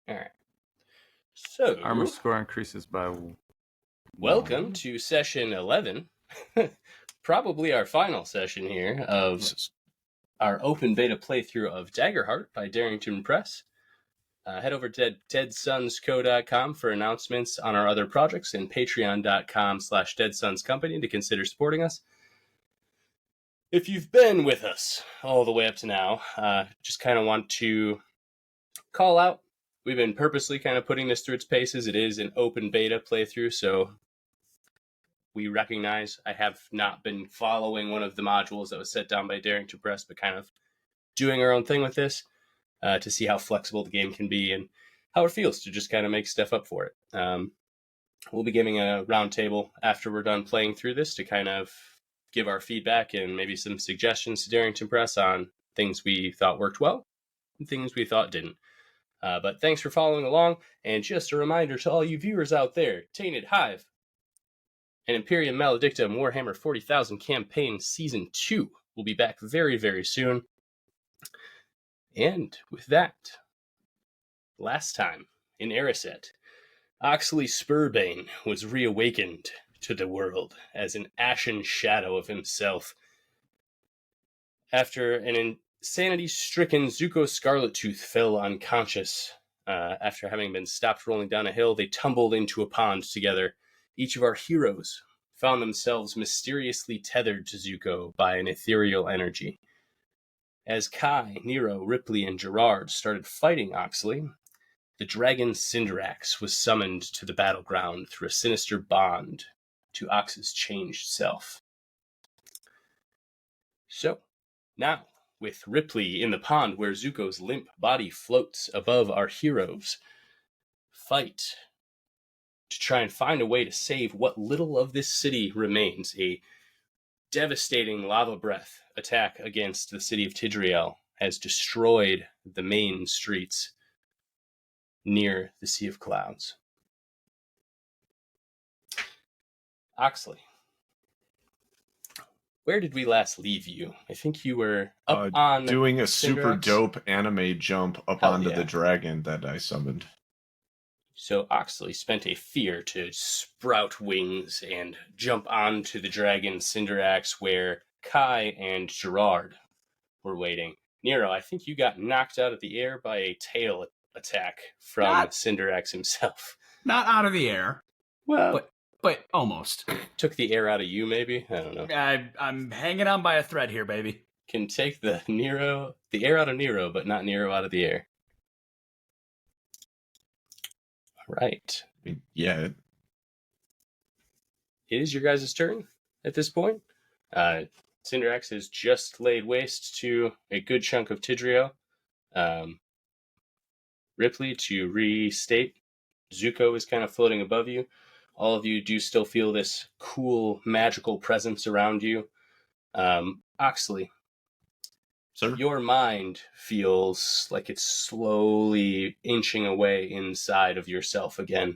All right. So, Armor score increases by welcome 1. to session 11. Probably our final session here of our open beta playthrough of Daggerheart by Darrington Press. Head over to deadsonsco.com for announcements on our other projects and patreon.com/deadsonscompany to consider supporting us. If you've been with us all the way up to now, just kind of want to call out, we've been purposely kind of putting this through its paces. It is an open beta playthrough, so we recognize I have not been following one of the modules that was set down by Darrington Press, but kind of doing our own thing with this to see how flexible the game can be and how it feels to just kind of make stuff up for it. We'll be giving a roundtable after we're done playing through this to kind of give our feedback and maybe some suggestions to Darrington Press on things we thought worked well and things we thought didn't. But thanks for following along, and just a reminder to all you viewers out there, Tainted Hive and Imperium Maledictum Warhammer 40,000 Campaign Season 2 will be back very, very soon. And with that, last time in Erised, Oxley Spurbane was reawakened to the world as an ashen shadow of himself. After an insanity-stricken Zuko Scarlettooth fell unconscious, after having been stopped rolling down a hill, they tumbled into a pond together. Each of our heroes found themselves mysteriously tethered to Zuko by an ethereal energy. As Kai, Nero, Ripley, and Gerard started fighting Oxley, the dragon Cinderaxe was summoned to the battleground through a sinister bond to Ox's changed self. So, now, with Ripley in the pond where Zuko's limp body floats above our heroes, fight to try and find a way to save what little of this city remains. A devastating lava breath attack against the city of Tidriel has destroyed the main streets near the Sea of Clouds. Oxley, where did we last leave you? I think you were up on doing a Cinderaxe? super dope anime jump up onto the dragon that I summoned. So Oxley spent a fear to sprout wings and jump onto the dragon Cinderaxe where Kai and Gerard were waiting. Nero, I think you got knocked out of the air by a tail attack from Cinderaxe himself. Not out of the air. Well, but almost. Took the air out of you, maybe? I don't know. I'm hanging on by a thread here, baby. Can take the air out of Nero, but not Nero out of the air. Right. Yeah. It is your guys' turn at this point. Cinderaxe has just laid waste to a good chunk of Tidriel. Ripley, to restate, Zuko is kind of floating above you. All of you do still feel this cool, magical presence around you. Oxley, Sir? Your mind feels like it's slowly inching away inside of yourself again.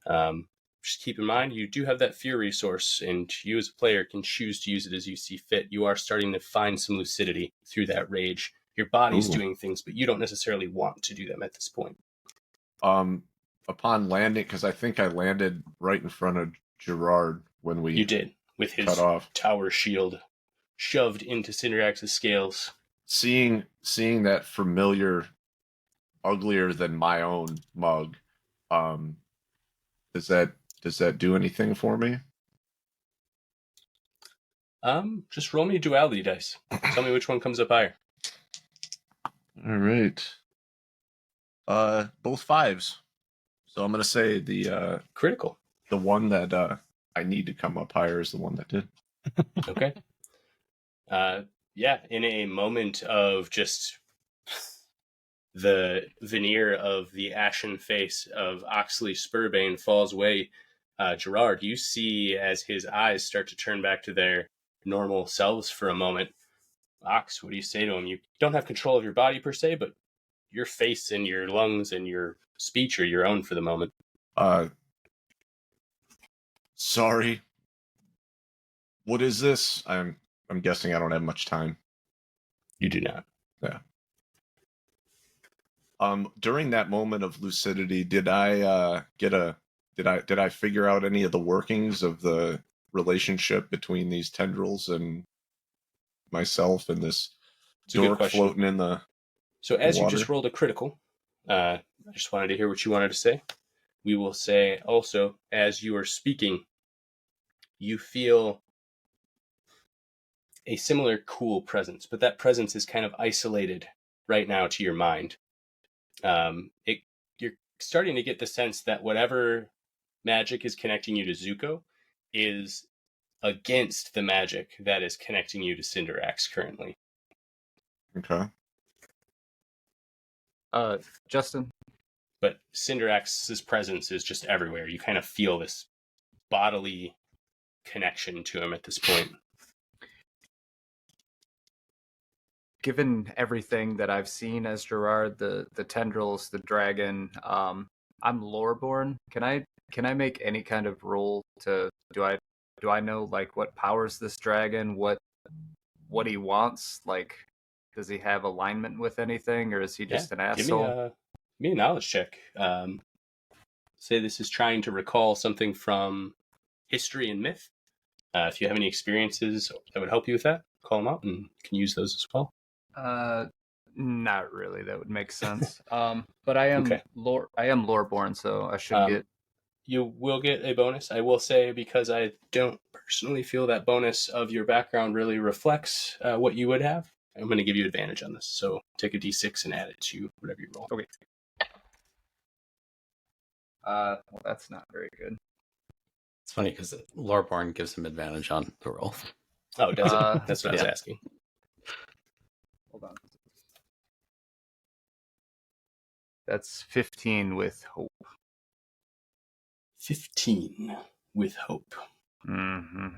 Just keep in mind, you do have that fear resource, and you as a player can choose to use it as you see fit. You are starting to find some lucidity through that rage. Your body's doing things, but you don't necessarily want to do them at this point. Upon landing, because I think I landed right in front of Gerard when we... You did, with his tower shield shoved into Cinderaxe's scales. Seeing that familiar, uglier than my own mug, does that do anything for me? Just roll me a duality dice. Tell me which one comes up higher. All right. Both fives. So I'm gonna say the critical. The one that I need to come up higher is the one that did. Okay. Yeah, in a moment of just the veneer of the ashen face of Oxley Spurbane falls away, Gerard, you see as his eyes start to turn back to their normal selves for a moment. Ox, what do you say to him? You don't have control of your body per se, but your face and your lungs and your speech are your own for the moment. Sorry. What is this? I'm guessing I don't have much time. You do not. Yeah. During that moment of lucidity, did I did I figure out any of the workings of the relationship between these tendrils and myself and this It's a good dork question. floating in the So as you water? just rolled a critical, I just wanted to hear what you wanted to say. We will say also, as you are speaking, you feel a similar cool presence, but that presence is kind of isolated right now to your mind. You're starting to get the sense that whatever magic is connecting you to Zuko is against the magic that is connecting you to Cinderaxe currently. Okay. Justin. But Cinderaxe's presence is just everywhere. You kind of feel this bodily connection to him at this point. Given everything that I've seen as Gerard, the tendrils, the dragon, I'm loreborn. Can I make any kind of roll to do I know like what powers this dragon, what he wants? Like, does he have alignment with anything, or is he just an asshole? Give me a knowledge check. Say this is trying to recall something from history and myth. If you have any experiences that would help you with that, call them out and can use those as well. Not really. That would make sense. But I am Okay. I am loreborn, so I should get. You will get a bonus. I will say, because I don't personally feel that bonus of your background really reflects what you would have, I'm going to give you advantage on this. So take a d6 and add it to whatever you roll. Okay. Well, that's not very good. It's funny because Loreborn gives him advantage on the roll. Oh, does it? That's what I was asking. Hold on. That's 15 with hope. 15 with hope. Mm-hmm.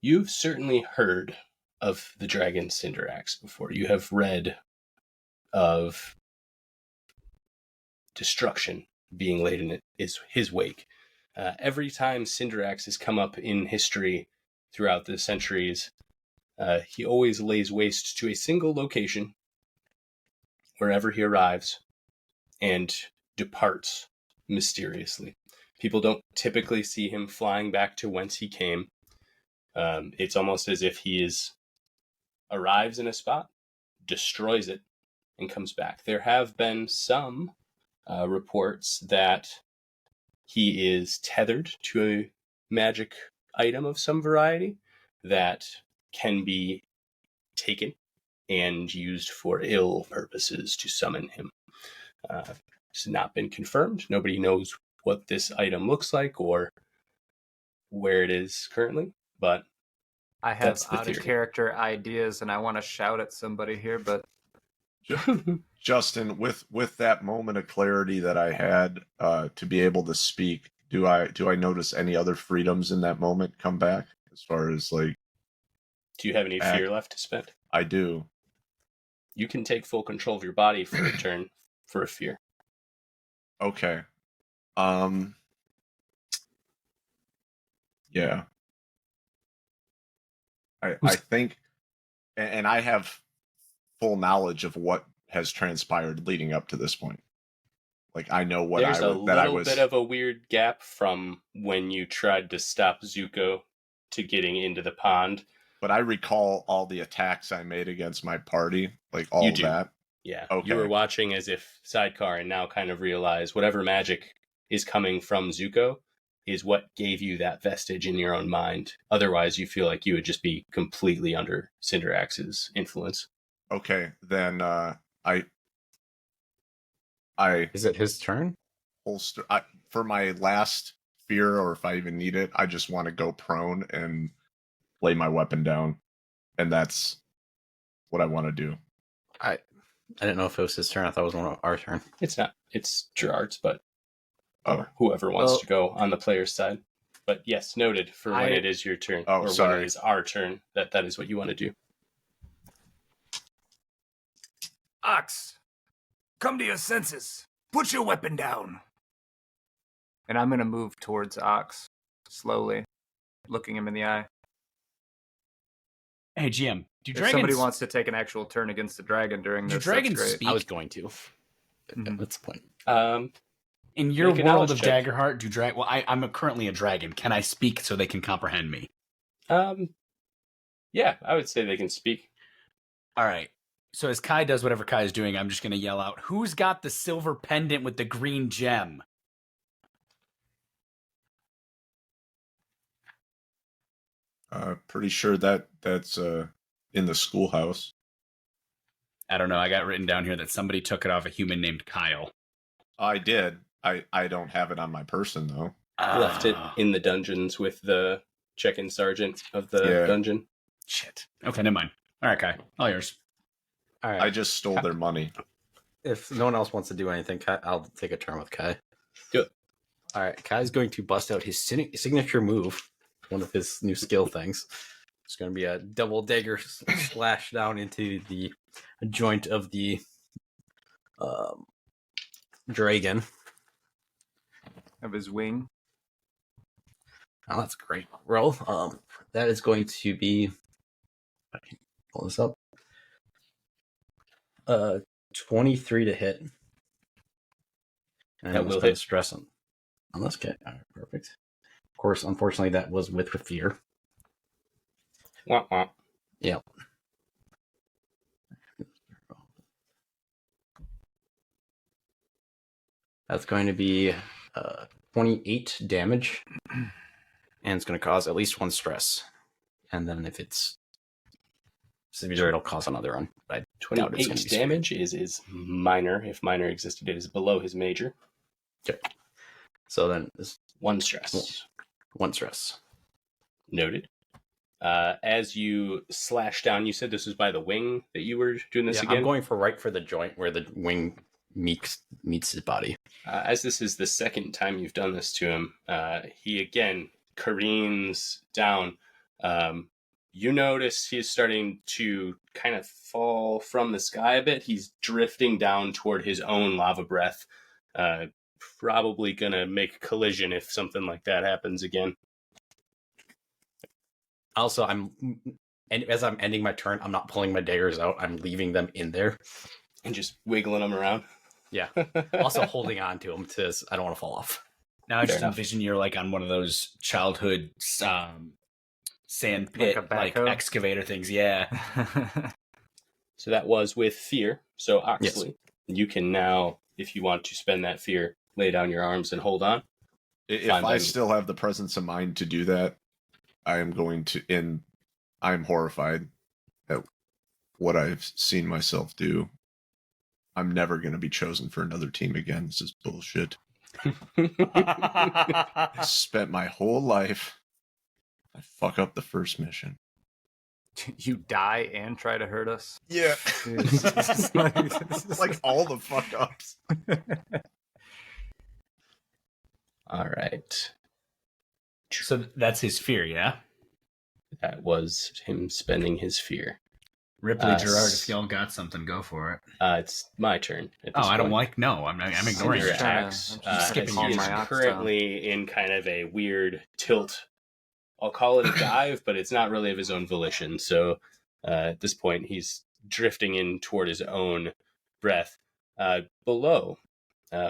You've certainly heard of the dragon Cinderaxe before. You have read of destruction being laid in his wake. Every time Cinderaxe has come up in history throughout the centuries, he always lays waste to a single location wherever he arrives and departs mysteriously. People don't typically see him flying back to whence he came. It's almost as if he arrives in a spot, destroys it, and comes back. There have been some reports that he is tethered to a magic item of some variety that can be taken and used for ill purposes to summon him. It's not been confirmed. Nobody knows what this item looks like or where it is currently, but I have out of character ideas and I want to shout at somebody here, but Justin, with that moment of clarity that I had to be able to speak, do I notice any other freedoms in that moment come back as far as like? Do you have any fear left to spend? I do. You can take full control of your body for a turn for a fear. Okay. Yeah. I think, and I have full knowledge of what has transpired leading up to this point. Like, I know what There's a little bit of a weird gap from when you tried to stop Zuko to getting into the pond. But I recall all the attacks I made against my party, like all that. Yeah. Okay. You were watching as if Sidecar and now kind of realize whatever magic is coming from Zuko is what gave you that vestige in your own mind. Otherwise, you feel like you would just be completely under Cinderaxe's influence. Okay, then I Is it his turn? Holster for my last fear, or if I even need it, I just want to go prone and lay my weapon down, and that's what I want to do. I didn't know if it was his turn. I thought it was our turn. It's not. It's Gerard's, but whoever wants to go on the player's side. But yes, noted for when it is your turn, or when it is our turn, that is what you want to do. Ox, come to your senses. Put your weapon down. And I'm going to move towards Ox, slowly, looking him in the eye. Hey, GM, If dragons? somebody wants to take an actual turn against the dragon during Do this, dragons that's great. speak? I was going to. Mhm. That's the point. In your Make a world knowledge of check. Daggerheart, I'm currently a dragon. Can I speak so they can comprehend me? Yeah, I would say they can speak. All right. So as Kai does whatever Kai is doing, I'm just going to yell out, "Who's got the silver pendant with the green gem?" Pretty sure that's in the schoolhouse. I don't know. I got written down here that somebody took it off a human named Kyle. I did. I don't have it on my person though. Left it Ah, in the dungeons with the check-in sergeant of the Yeah. dungeon. shit. Okay, never mind. All right, Kai. All yours. All right. I just stole their money. If no one else wants to do anything, Kai, I'll take a turn with Kai. Good. All right. Kai's going to bust out his signature move, one of his new skill things. It's going to be a double dagger slash down into the joint of the dragon. Of his wing. Oh, that's a great roll. That is going to be. I can pull this up. 23 to hit. And That I'm will just going hit. to stress on this kit. All right, perfect. Of course, unfortunately, that was with fear. Wah, wah. Yep. That's going to be 28 damage, and it's going to cause at least one stress. And then if it's severe, it'll cause another one. I doubt it's going to 28 be severe. damage is minor. If minor existed, it is below his major. So then it's One stress. one stress. Noted. As you slash down, you said this was by the wing that you were doing this Yeah, again? I'm going for right for the joint where the wing meets his body. As this is the second time you've done this to him, he again careens down. You notice he is starting to kind of fall from the sky a bit. He's drifting down toward his own lava breath. Probably going to make a collision if something like that happens again. Also, and as I'm ending my turn, I'm not pulling my daggers out. I'm leaving them in there. And just wiggling him around. Yeah. Also holding on to them to I don't want to fall off. Now I just enough. envision you're like on one of those childhood sand pit, a backhoe? excavator things. Yeah. So that was with fear. So Oxley, you can now, if you want to spend that fear, lay down your arms and hold on. If Fine, I then. still have the presence of mind to do that, I am going to. And I'm horrified at what I've seen myself do. I'm never going to be chosen for another team again. This is bullshit. I spent my whole life. I fuck up the first mission. You die and try to hurt us. Yeah. It's like all the fuck ups. All right. So that's his fear, yeah? That was him spending his fear. Ripley, Uh, Gerard, if y'all got something, go for it. It's my turn. At Oh, this I don't point. like, no, I'm ignoring it. Cinderaxe, I'm just skipping he you. is my ox currently in kind of a weird tilt. I'll call it a dive, but it's not really of his own volition. So at this point, he's drifting in toward his own breath. Below,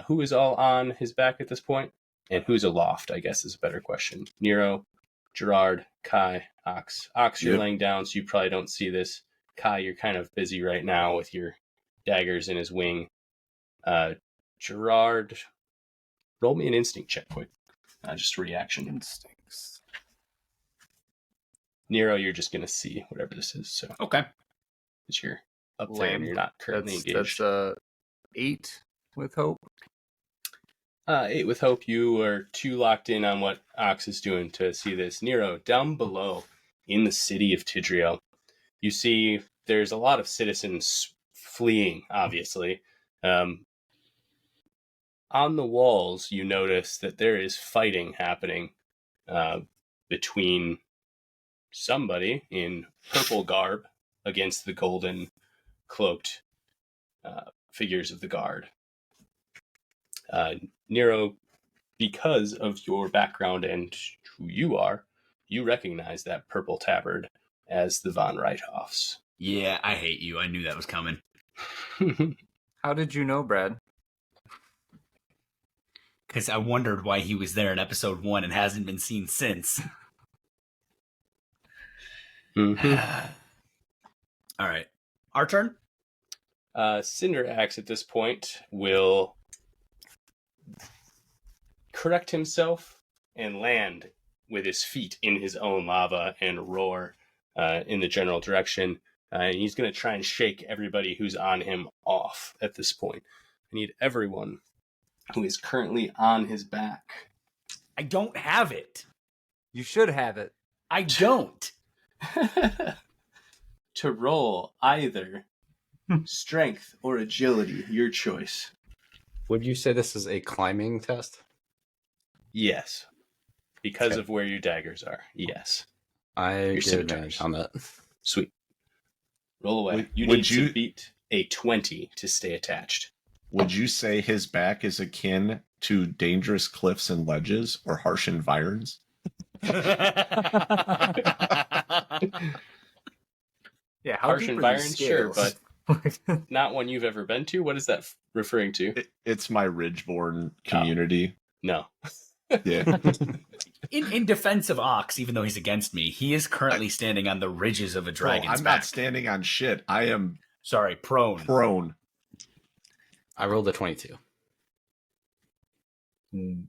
who is all on his back at this point? And who's aloft, I guess, is a better question. Nero, Gerard, Kai, Ox. Ox, you're Yep. laying down, so you probably don't see this. Kai, you're kind of busy right now with your daggers in his wing. Gerard, roll me an instinct check quick. Just a reaction. Instincts. Nero, you're just going to see whatever this is. So Okay. because you're up there and Lamb. you're not currently engaged. That's 8 with hope. 8 with hope. You are too locked in on what Ox is doing to see this. Nero, down below in the city of Tidrio, you see there's a lot of citizens fleeing, obviously. On the walls, you notice that there is fighting happening between somebody in purple garb against the golden cloaked figures of the guard. Nero, because of your background and who you are, you recognize that purple tabard as the von Reithoffs. Yeah, I hate you. I knew that was coming. How did you know, Brad? Because I wondered why he was there in episode 1 and hasn't been seen since. Mhm. All right. Our turn? Cinderaxe at this point will correct himself and land with his feet in his own lava and roar in the general direction. And he's going to try and shake everybody who's on him off at this point. I need everyone who is currently on his back. I don't have it. You should have it. I don't. To roll either strength or agility, your choice. Would you say this is a climbing test? Yes. Because Okay. of where your daggers are. Yes. I Your get scimitars. advantage on that. Sweet. Roll away. Would- You would need to you- beat a 20 to stay attached. Would you say his back is akin to dangerous cliffs and ledges or harsh environs? Yeah, how Harsh deep are these environs, sure, scales? Not one you've ever been to? What is that referring to? It's my Ridgeborn community. No. Yeah. In defense of Ox, even though he's against me, he is currently standing on the ridges of a Bro, dragon's I'm back. not standing on shit. I am Sorry, prone. prone. I rolled a 22.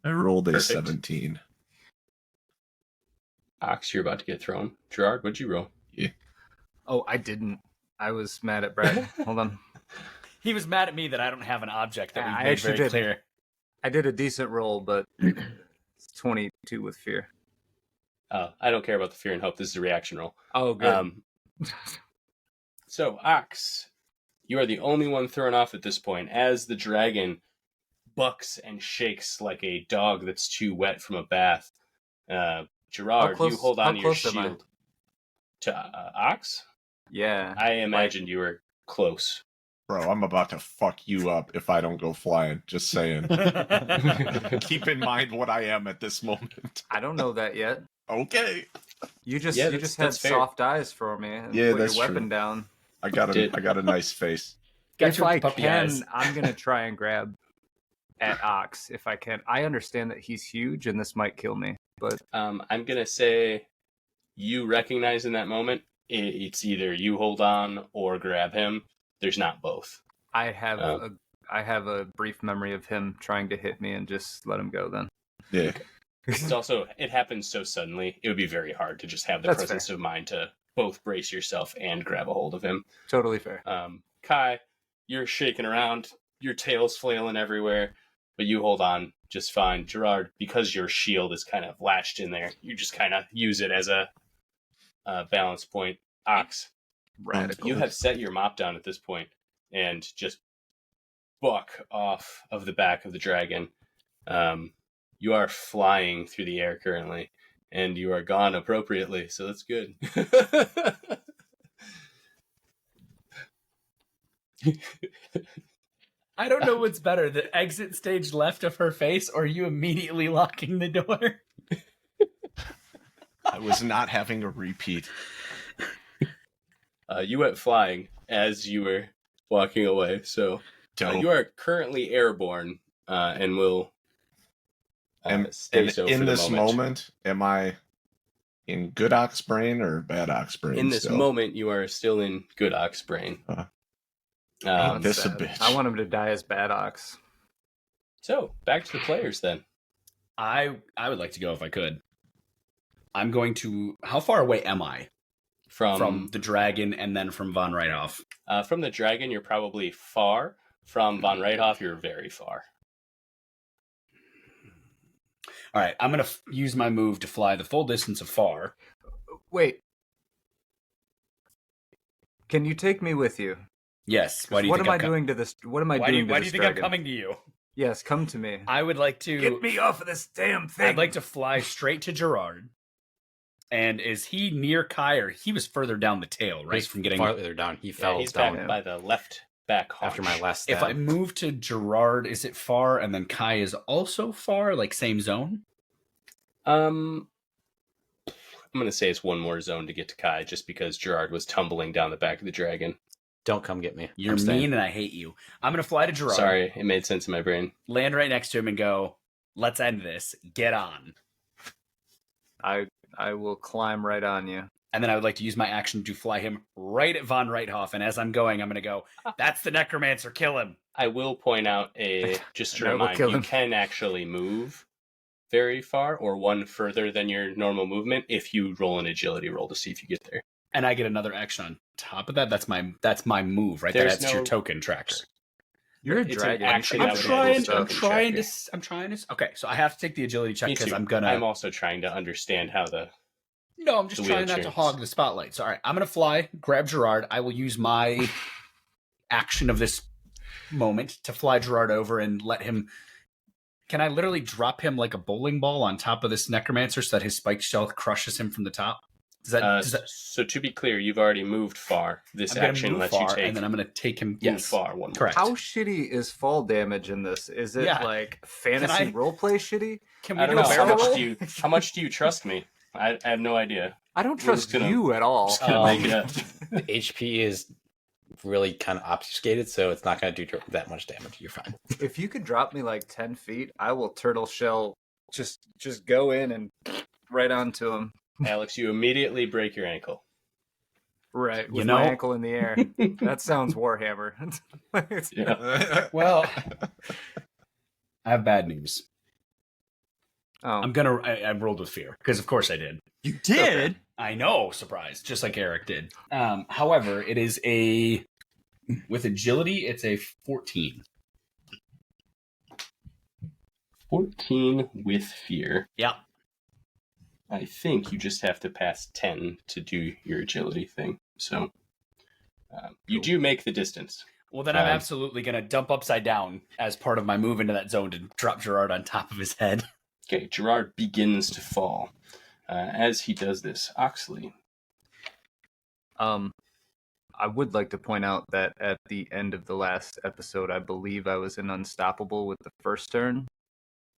I rolled a Perfect. 17. Ox, you're about to get thrown. Gerard, what'd you roll? Oh, I didn't. I was mad at Brad. Hold on. He was mad at me that I don't have an object that Yeah, we I made actually very did. clear. I did a decent roll, but it's 22 with fear. I don't care about the fear and hope. This is a reaction roll. Oh, good. So, Ox, you are the only one thrown off at this point as the dragon bucks and shakes like a dog that's too wet from a bath. Gerard, close- you hold how on to your close am I? shield. To Ox? Yeah. I imagined you were close. Bro, I'm about to fuck you up if I don't go flying. Just saying. Keep in mind what I am at this moment. I don't know that yet. Okay. You just Yeah, you that's- just had that's fair. soft eyes for me. And Yeah, put that's your weapon true. down. I got a nice face. Got If your I puppy can, eyes. I'm gonna try and grab at Ox if I can. I understand that he's huge and this might kill me, but I'm going to say you recognize in that moment it's either you hold on or grab him. There's not both. I have Oh. I have a brief memory of him trying to hit me and just let him go then. Yeah. It's also, it happens so suddenly, it would be very hard to just have the That's presence of mind to both brace yourself and grab a hold of him. Totally fair. Kai, you're shaking around, your tail's flailing everywhere, but you hold on just fine. Gerard, because your shield is kind of latched in there, you just kind of use it as a balance point. Ox, Radical. you have set your mop down at this point and just buck off of the back of the dragon. You are flying through the air currently, and you are gone appropriately, so that's good. I don't know what's better, the exit stage left of her face or you immediately locking the door. I was not having a repeat. You went flying as you were walking away, so Dope. you are currently airborne and will stay And so in for the this moment, am I in good ox brain or bad ox brain? In this still? moment, you are still in good ox brain. Ain't this a Sad. bitch? I want him to die as Bad Ox. So back to the players then. I would like to go if I could. I'm going to. How far away am I from the dragon and then from Von Reithoff? From the dragon, you're probably far. From Von Reithoff, you're very far. All right, I'm going to use my move to fly the full distance of far. Wait. Can you take me with you? Yes. Why do you What think am I I'm doing to this? What am I Why do doing you, to why this do you think dragon? I'm coming to you? Yes, come to me. I would like to. Get me off of this damn thing. I'd like to fly straight to Gerard. And is he near Kai, or he was further down the tail, right? He's From getting. farther down. He Yeah, fell he's down back by the left back haunch. after my last If stab. I move to Gerard, is it far? And then Kai is also far, like same zone? I'm going to say it's one more zone to get to Kai, just because Gerard was tumbling down the back of the dragon. Don't come get me. You're mean and I hate you. I'm going to fly to Gerard. Sorry, it made sense in my brain. Land right next to him and go, let's end this. Get on. I will climb right on you. And then I would like to use my action to fly him right at Von Reithoff. And as I'm going, I'm going to go, that's the necromancer, kill him. I will point out just to remind you, can actually move very far or one further than your normal movement if you roll an agility roll to see if you get there. And I get another action on top of that. That's my move, right? That's your token tracker. You're a dragon. I'm trying to. Okay, so I have to take the agility check because I'm also trying to understand how the. No, I'm just trying not to hog the spotlight. So, all right, I'm going to fly, grab Gerard. I will use my action of this moment to fly Gerard over and let him. Can I literally drop him like a bowling ball on top of this necromancer so that his spike shell crushes him from the top? So to be clear, you've already moved far. This action lets you take, and then I'm going to take him far. One correct. How shitty is fall damage in this? Is it like fantasy roleplay shitty? Can we do a barrel roll? How much do you trust me? I have no idea. I don't trust you at all. The HP is really kind of obfuscated, so it's not going to do that much damage. You're fine. If you could drop me like 10 feet, I will turtle shell just go in and right onto him. Alex, you immediately break your ankle. Right, with my ankle in the air. That sounds Warhammer. Well, I have bad news. Oh. I rolled with fear because of course I did. You did? Okay. I know, surprise, just like Eric did. However, it is with agility, it's a 14. 14 with fear. Yeah. I think you just have to pass 10 to do your agility thing. So you do make the distance. Well, then I'm absolutely going to dump upside down as part of my move into that zone to drop Gerard on top of his head. Okay, Gerard begins to fall. As he does this, Oxley. I would like to point out that at the end of the last episode, I believe I was in Unstoppable with the first turn.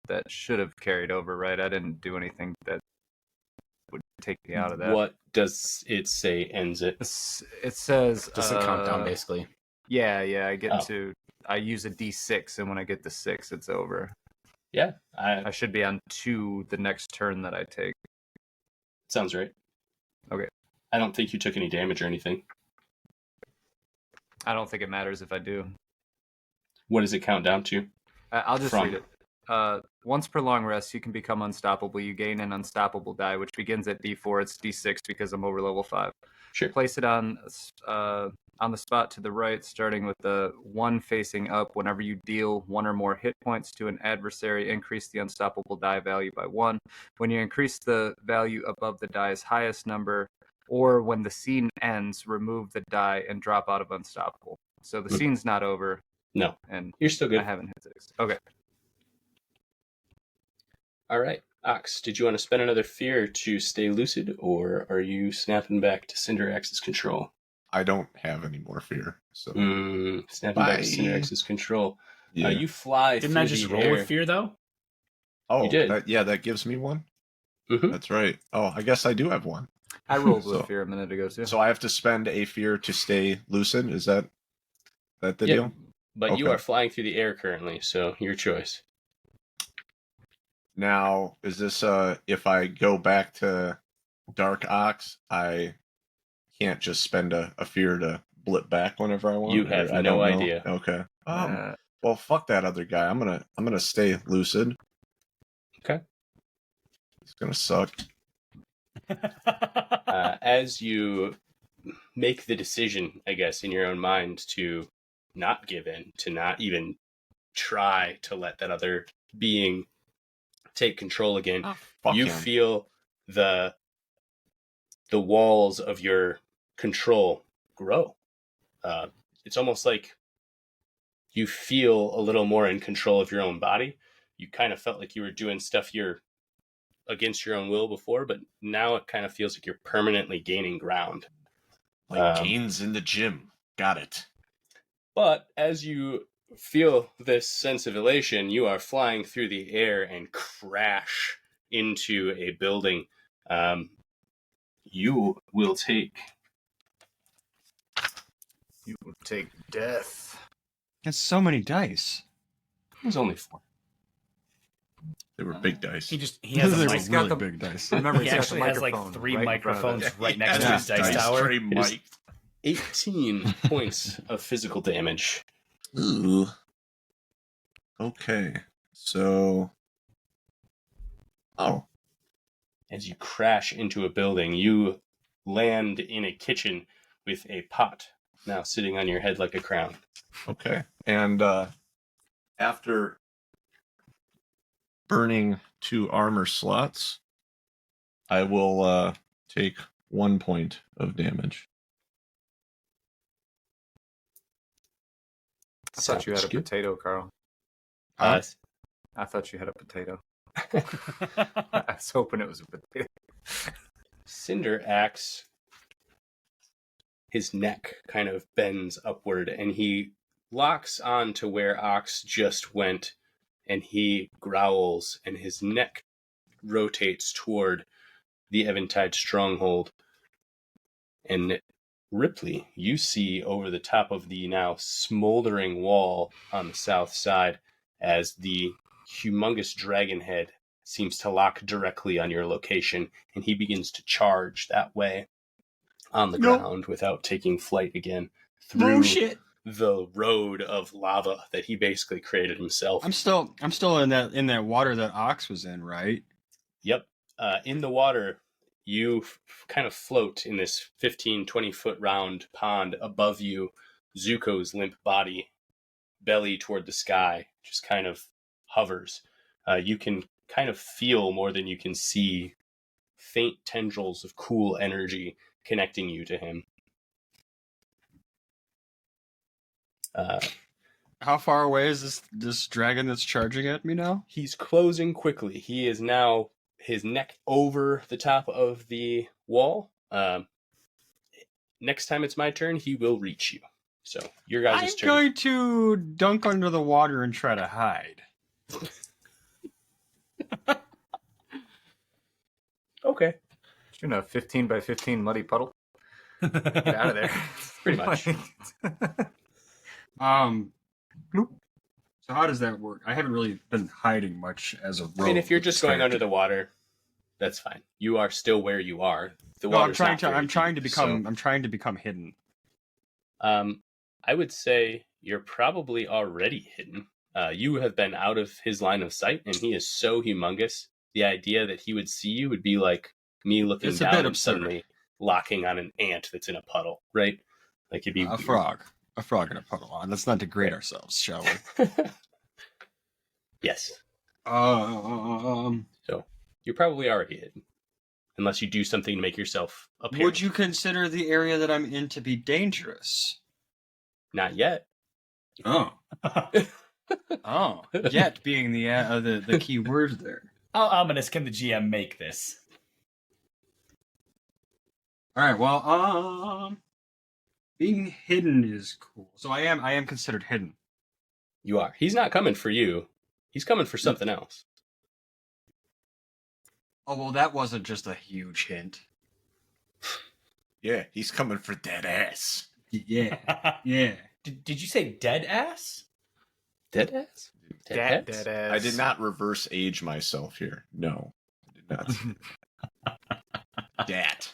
That should have carried over, right? I didn't do anything that would take me out of that. What does it say ends it? It says... Just a countdown, basically. Yeah, I get to... I use a D6, and when I get to 6, it's over. Yeah. I should be on 2 the next turn that I take. Sounds right. Okay. I don't think you took any damage or anything. I don't think it matters if I do. What does it count down to? I'll just read it. Once per long rest, you can become unstoppable. You gain an unstoppable die, which begins at D4. It's D6 because I'm over level 5. Sure. Place it on the spot to the right, starting with the 1 facing up. Whenever you deal 1 or more hit points to an adversary, increase the unstoppable die value by 1. When you increase the value above the die's highest number, or when the scene ends, remove the die and drop out of unstoppable. So the scene's not over. No. And you're still good. I haven't hit 6. Okay. All right. Ox, did you want to spend another fear to stay lucid, or are you snapping back to Cinderaxe's control? I don't have any more fear. So snapping back to Cinderaxe's control. Yeah. You fly. Didn't I just roll with fear though? Oh, you did. That gives me 1. Mm-hmm. That's right. Oh, I guess I do have 1. I rolled with fear a minute ago too. So I have to spend a fear to stay lucid. Is that the deal? But you are flying through the air currently, so your choice. Now, is this if I go back to Dark Ox, I can't just spend a fear to blip back whenever I want? You have no idea. Okay. Well, fuck that other guy. I'm gonna stay lucid. Okay. It's gonna suck. As you make the decision, I guess, in your own mind to not give in, to not even try to let that other being take control again, you feel the walls of your control grow. It's almost like you feel a little more in control of your own body. You kind of felt like you were doing stuff you're against your own will before, but now it kind of feels like you're permanently gaining ground. Like gains in the gym. Got it. But as you feel this sense of elation, you are flying through the air and crash into a building. You will take... You will take death. That's so many dice. It was only 4. They were big dice. He has They a were mic. really big dice. Remember, He he's got the actually has like microphone 3 right in front of him. microphones right next to Yeah, his dice tower. Straight mic. 18 points of physical damage. Ooh. Okay. So. Oh. As you crash into a building, you land in a kitchen with a pot now sitting on your head like a crown. Okay. And after burning 2 armor slots, I will take 1 point of damage. I thought you had a Sounds good. potato, Carl. Uh, I thought you had a potato. I was hoping it was a potato. Cinderaxe, his neck kind of bends upward and he locks on to where Ox just went, and he growls and his neck rotates toward the Eventide stronghold. And Ripley, you see over the top of the now smoldering wall on the south side as the humongous dragon head seems to lock directly on your location, and he begins to charge that way on the ground without taking flight again through the road of lava that he basically created himself. I'm still in that water that Ox was in, right? Yep. In the water, you kind of float in this 15, 20-foot round pond above you. Zuko's limp body, belly toward the sky, just kind of hovers. You can kind of feel more than you can see faint tendrils of cool energy connecting you to him. How far away is this dragon that's charging at me now? He's closing quickly. He is now his neck over the top of the wall. Next time it's my turn, he will reach you. So your guys' turn. I'm going to dunk under the water and try to hide. Okay. You're in a 15 by 15 muddy puddle. Get out of there. Pretty much. Bloop. So how does that work? I haven't really been hiding much as a rogue. I mean, if you're just going under the water, that's fine. You are still where you are. No, I'm trying to become hidden. I would say you're probably already hidden. You have been out of his line of sight, and he is so humongous. The idea that he would see you would be like me looking It's down a bit and absurd. suddenly locking on an ant that's in a puddle, right? Like it'd be A frog in a puddle. Let's not degrade ourselves, shall we? Yes. So You're probably already hidden, unless you do something to make yourself appear. would you consider the area that I'm in to be dangerous? Not yet. Oh. Oh. Yet being the key word there. How ominous can the GM make this? All right. Well, being hidden is cool. So I am considered hidden. You are. He's not coming for you. He's coming for something else. Oh well, that wasn't just a huge hint. Yeah, he's coming for dead ass. Yeah. Yeah. Did you say dead ass? Dead ass? Dead ass? ass. I did not reverse age myself here. No, I did not. Dat.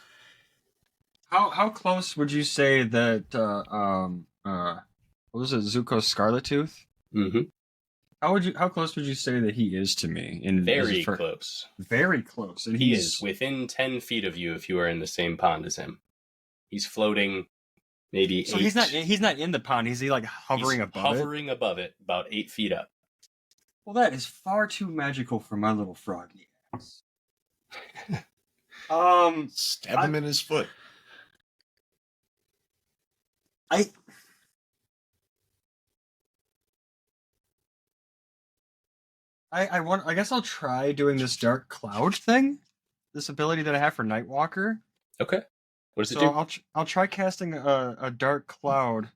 How close would you say that what was it, Zuko's Scarlet Tooth? Mm-hmm. How close would you say that he is to me? Very close. Very close. And He is within 10 feet of you if you are in the same pond as him. He's floating maybe So 8. he's not in the pond. Is he like hovering above it? Hovering above it, about 8 feet up. Well, that is far too magical for my little froggy ass. Stab him in his foot. I guess I'll try doing this dark cloud thing. This ability that I have for Nightwalker. Okay. What does it So do? I'll try casting a dark cloud.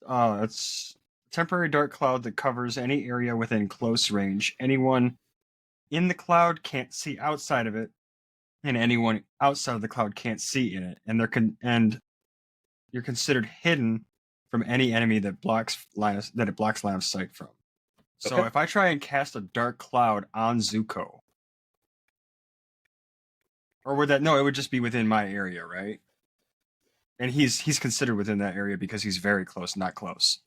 It's a temporary dark cloud that covers any area within close range. Anyone in the cloud can't see outside of it, and anyone outside of the cloud can't see in it, and you're considered hidden from any enemy that it blocks line of sight from. So Okay. if I try and cast a dark cloud on Zuko, or would that? No, it would just be within my area, right? And he's considered within that area because he's very close, not close.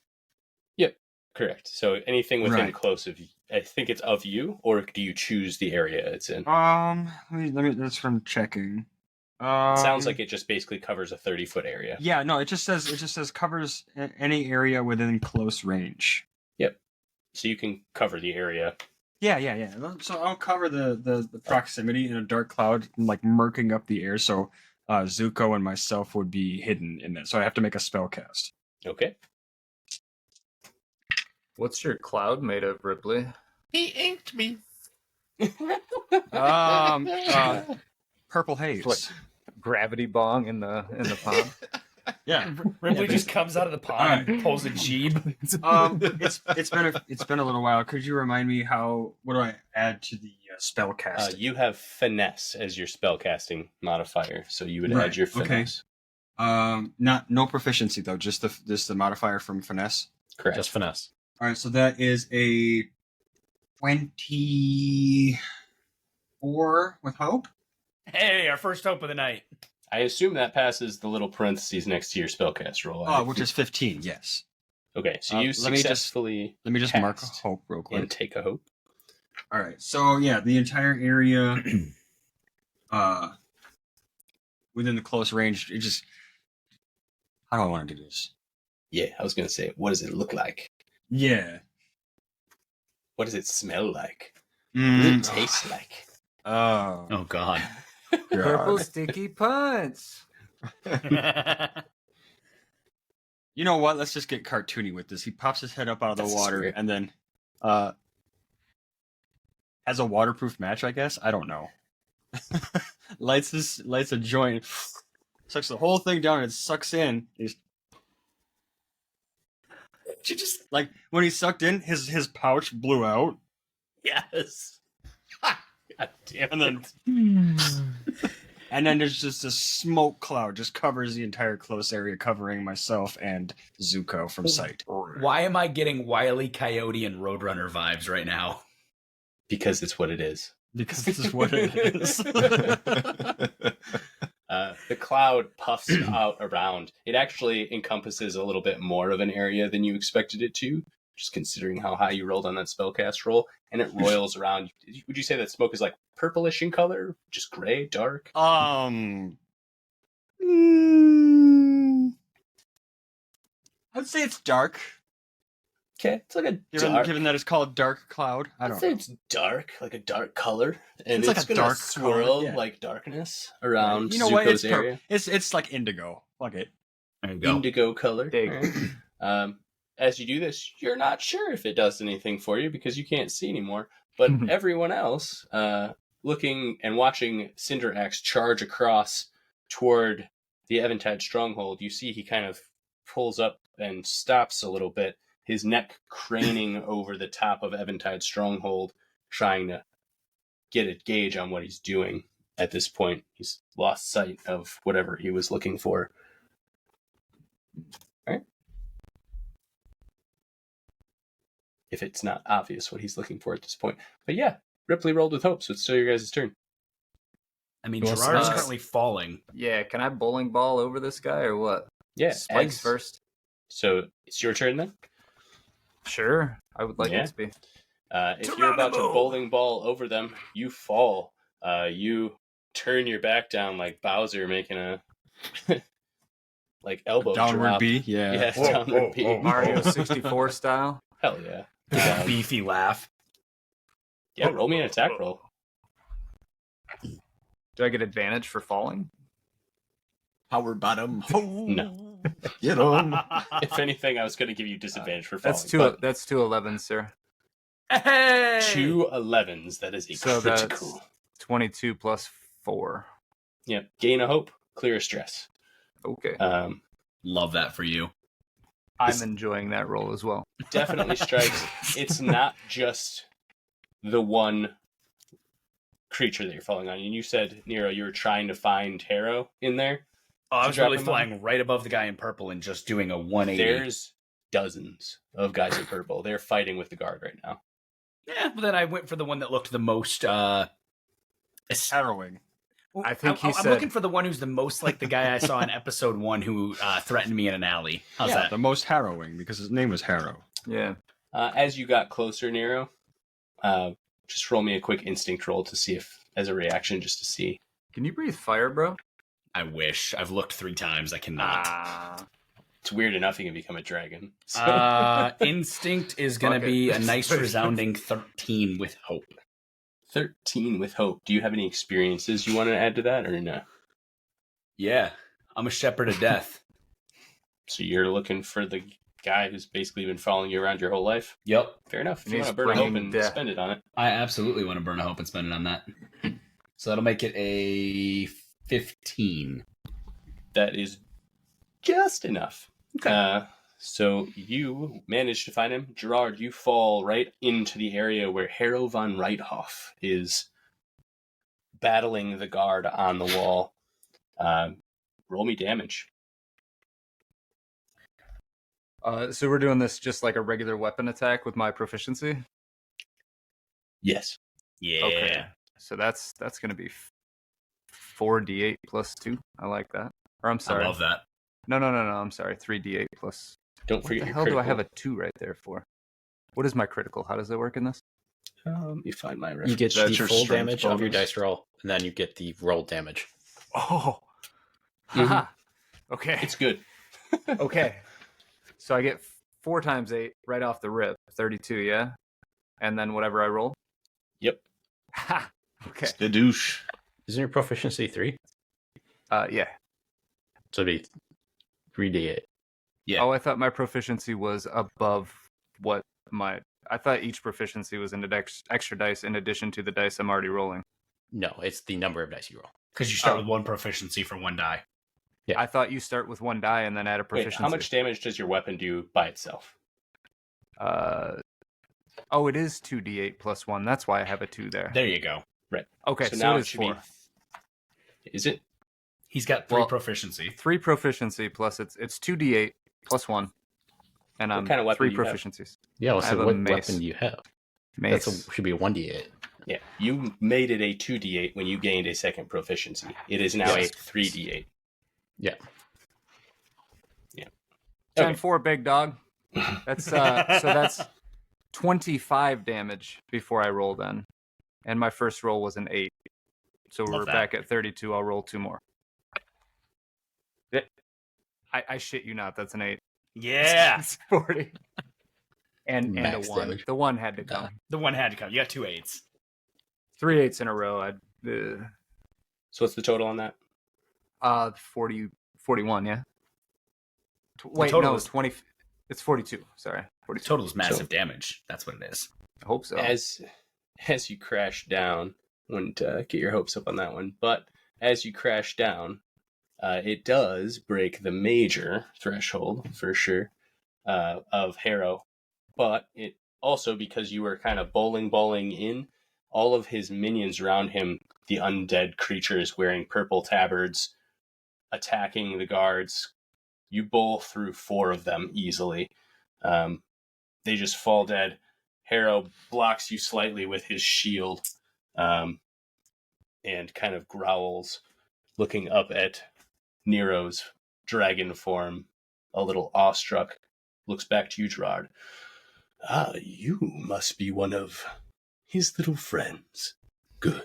Yep, correct. So anything within Right. close of, I think it's of you, or do you choose the area it's in? Let me. That's from checking. It sounds like it just basically covers a 30-foot area. Yeah, no, it just says covers any area within close range. Yep. So you can cover the area. Yeah. So I'll cover the proximity in a dark cloud, like murking up the air. So Zuko and myself would be hidden in that. So I have to make a spell cast. Okay. What's your cloud made of, Ripley? He inked me. Purple haze. Like gravity bong in the pond. Yeah. Ripley just comes out of the pond and pulls a jeeb. It's been a little while. Could you remind me what do I add to the spell cast? You have finesse as your spellcasting modifier, so you would Right, add your okay. finesse. No proficiency though, just the modifier from finesse. Correct. Just finesse. All right, so that is a 24 with hope. Hey, our first hope of the night. I assume that passes the little parentheses next to your spellcast roll. Which is 15. Yes. Okay, so you let me just- successfully Let me just mark cast hope real and quick. take a hope. All right, so yeah, the entire area, within the close range. It just. How do I want to do this? Yeah, I was going to say, what does it look like? Yeah. What does it smell like? What does it Mm, taste like? Oh. Oh, God. Purple God. sticky punts. You know what? Let's just get cartoony with this. He pops his head up out of the That's water weird. and then has a waterproof match, I guess. I don't know. lights a joint, sucks the whole thing down, and it sucks in. She just like when he sucked in, his pouch blew out, Yes. God damn and then there's just a smoke cloud just covers the entire close area, covering myself and Zuko from sight. Why am I getting Wile E. Coyote and Roadrunner vibes right now? Because it's what it is. Because this is what it is. The cloud puffs out around. It actually encompasses a little bit more of an area than you expected it to, just considering how high you rolled on that spellcast roll. And it roils around. Would you say that smoke is like purplish in color? Just gray, dark? I'd say it's dark. Okay, it's like a dark. Given that it's called dark cloud, I I'd don't say know. it's dark, like a dark color, and It's like a gonna dark swirl color, yeah. like darkness around You know what? Zuko's area. It's like indigo. Fuck it. There you go. Indigo color. Dig. Alright. As you do this, you're not sure if it does anything for you because you can't see anymore. But everyone else, looking and watching Cinderaxe charge across toward the Eventide stronghold, you see he kind of pulls up and stops a little bit, his neck craning over the top of Eventide stronghold, trying to get a gauge on what he's doing. At this point, he's lost sight of whatever he was looking for. All right. If it's not obvious what he's looking for at this point. But yeah, Ripley rolled with hope, so it's still your guys' turn. I mean, Well, Gerard is uh, currently falling. Yeah, can I bowling ball over this guy or what? Yeah, Spikes as- first. So it's your turn then? Sure, I would like Yeah. it to be. If you're about to bowling ball over them, you fall. You turn your back down like Bowser making a like elbow Downward drop. B. Yeah. Yeah, downward B. Mario 64 style. Hell yeah. Beefy laugh. Yeah, roll me an attack roll. Do I get advantage for falling? Power bottom. No. Get on. If anything, I was going to give you disadvantage for falling. That's two 11s, sir. Hey! 2 11s. That is a So critical. that's 22 plus 4. Yep. Gain a hope. Clear a stress. Okay. Love that for you. I'm enjoying that roll as well. Definitely strikes. It's not just the one creature that you're falling on. And you said, Nero, you were trying to find Harrow in there. Oh, I was drop really him on? flying right above the guy in purple and just doing a 180. There's dozens of guys in purple. They're fighting with the guard right now. Yeah, but then I went for the one that looked the most... Harrowing. I think he I'm said- looking for the one who's the most like the guy I saw in episode 1 who threatened me in an alley. How's Yeah. that? The most harrowing because his name was Harrow. Yeah. As you got closer, Nero, just roll me a quick instinct roll to see if, as a reaction, just to see. Can you breathe fire, bro? I wish. I've looked 3 times. I cannot. It's weird enough you can become a dragon. So. Instinct is going to Fuck it. be a nice resounding 13 with hope. 13 with hope. Do you have any experiences you want to add to that, or no? Yeah, I'm a shepherd of death. So you're looking for the guy who's basically been following you around your whole life? Yep. Fair enough. If And you he's want to burn a hope bringing and death. spend it on it. I absolutely want to burn a hope and spend it on that. So that'll make it a 15. That is just enough. Okay. So you manage to find him. Gerard, you fall right into the area where Harrow von Reithoff is battling the guard on the wall. Roll me damage. So we're doing this just like a regular weapon attack with my proficiency? Yes. Yeah. Okay. So that's going to be 4d8 plus 2. I like that. Or I'm sorry. I love that. No. I'm sorry. 3d8 plus... Don't What forget the your hell critical. do I have a 2 right there for? What is my critical? How does it work in this? Let me find my reference. You get That's the your full strength damage of your bonus. dice roll, and then you get the roll damage. Oh. Mhm. Haha. Okay. It's good. Okay. So I get 4 times 8 right off the rip. 32, yeah? And then whatever I roll? Yep. Ha! Okay. Skadoosh. Isn't your proficiency 3? Yeah. So it'd be 3d8. Yeah. Oh, I thought my proficiency was above what my... I thought each proficiency was an extra dice in addition to the dice I'm already rolling. No, it's the number of dice you roll. Because you start with 1 proficiency for 1 die. Yeah. I thought you start with 1 die and then add a Wait, proficiency. how much damage does your weapon do by itself? Oh, it is 2d8 plus 1. That's why I have a 2 there. There you go. Okay, So so, now it it is should 4. be... Is it? He's got 3 Well- proficiency. 3 proficiency plus it's 2d8 plus 1. And I'm kind of weapon 3 do you have? proficiencies. Yeah, I so have a what mace. weapon do you have? Mace. Should be a 1d8. Yeah. You made it a 2d8 when you gained a second proficiency. It is now Yes. a 3d8. Yeah. Yeah. Gen Okay. 4, big dog. That's so that's 25 damage before I roll then. And my first roll was an 8. So Love we're that. back at 32. I'll roll 2 more. I shit you not, that's an 8. Yeah. It's 40. And a Max 1. damage. The 1 had to come. The one had to come. You got 2 8s. 3 8s in a row. So what's the total on that? 41, yeah. Wait, total no, is- 20. It's 42. Sorry, 42. Total is massive damage. That's what it is. I hope so. As you crash down, wouldn't get your hopes up on that one, but as you crash down, it does break the major threshold for sure of Harrow, but it also, because you were kind of bowling in, all of his minions around him, the undead creatures wearing purple tabards, attacking the guards. You bowl through 4 of them easily. They just fall dead. Harrow blocks you slightly with his shield, and kind of growls, looking up at Nero's dragon form, a little awestruck. Looks back to you, Gerard. Ah, you must be one of his little friends. Good.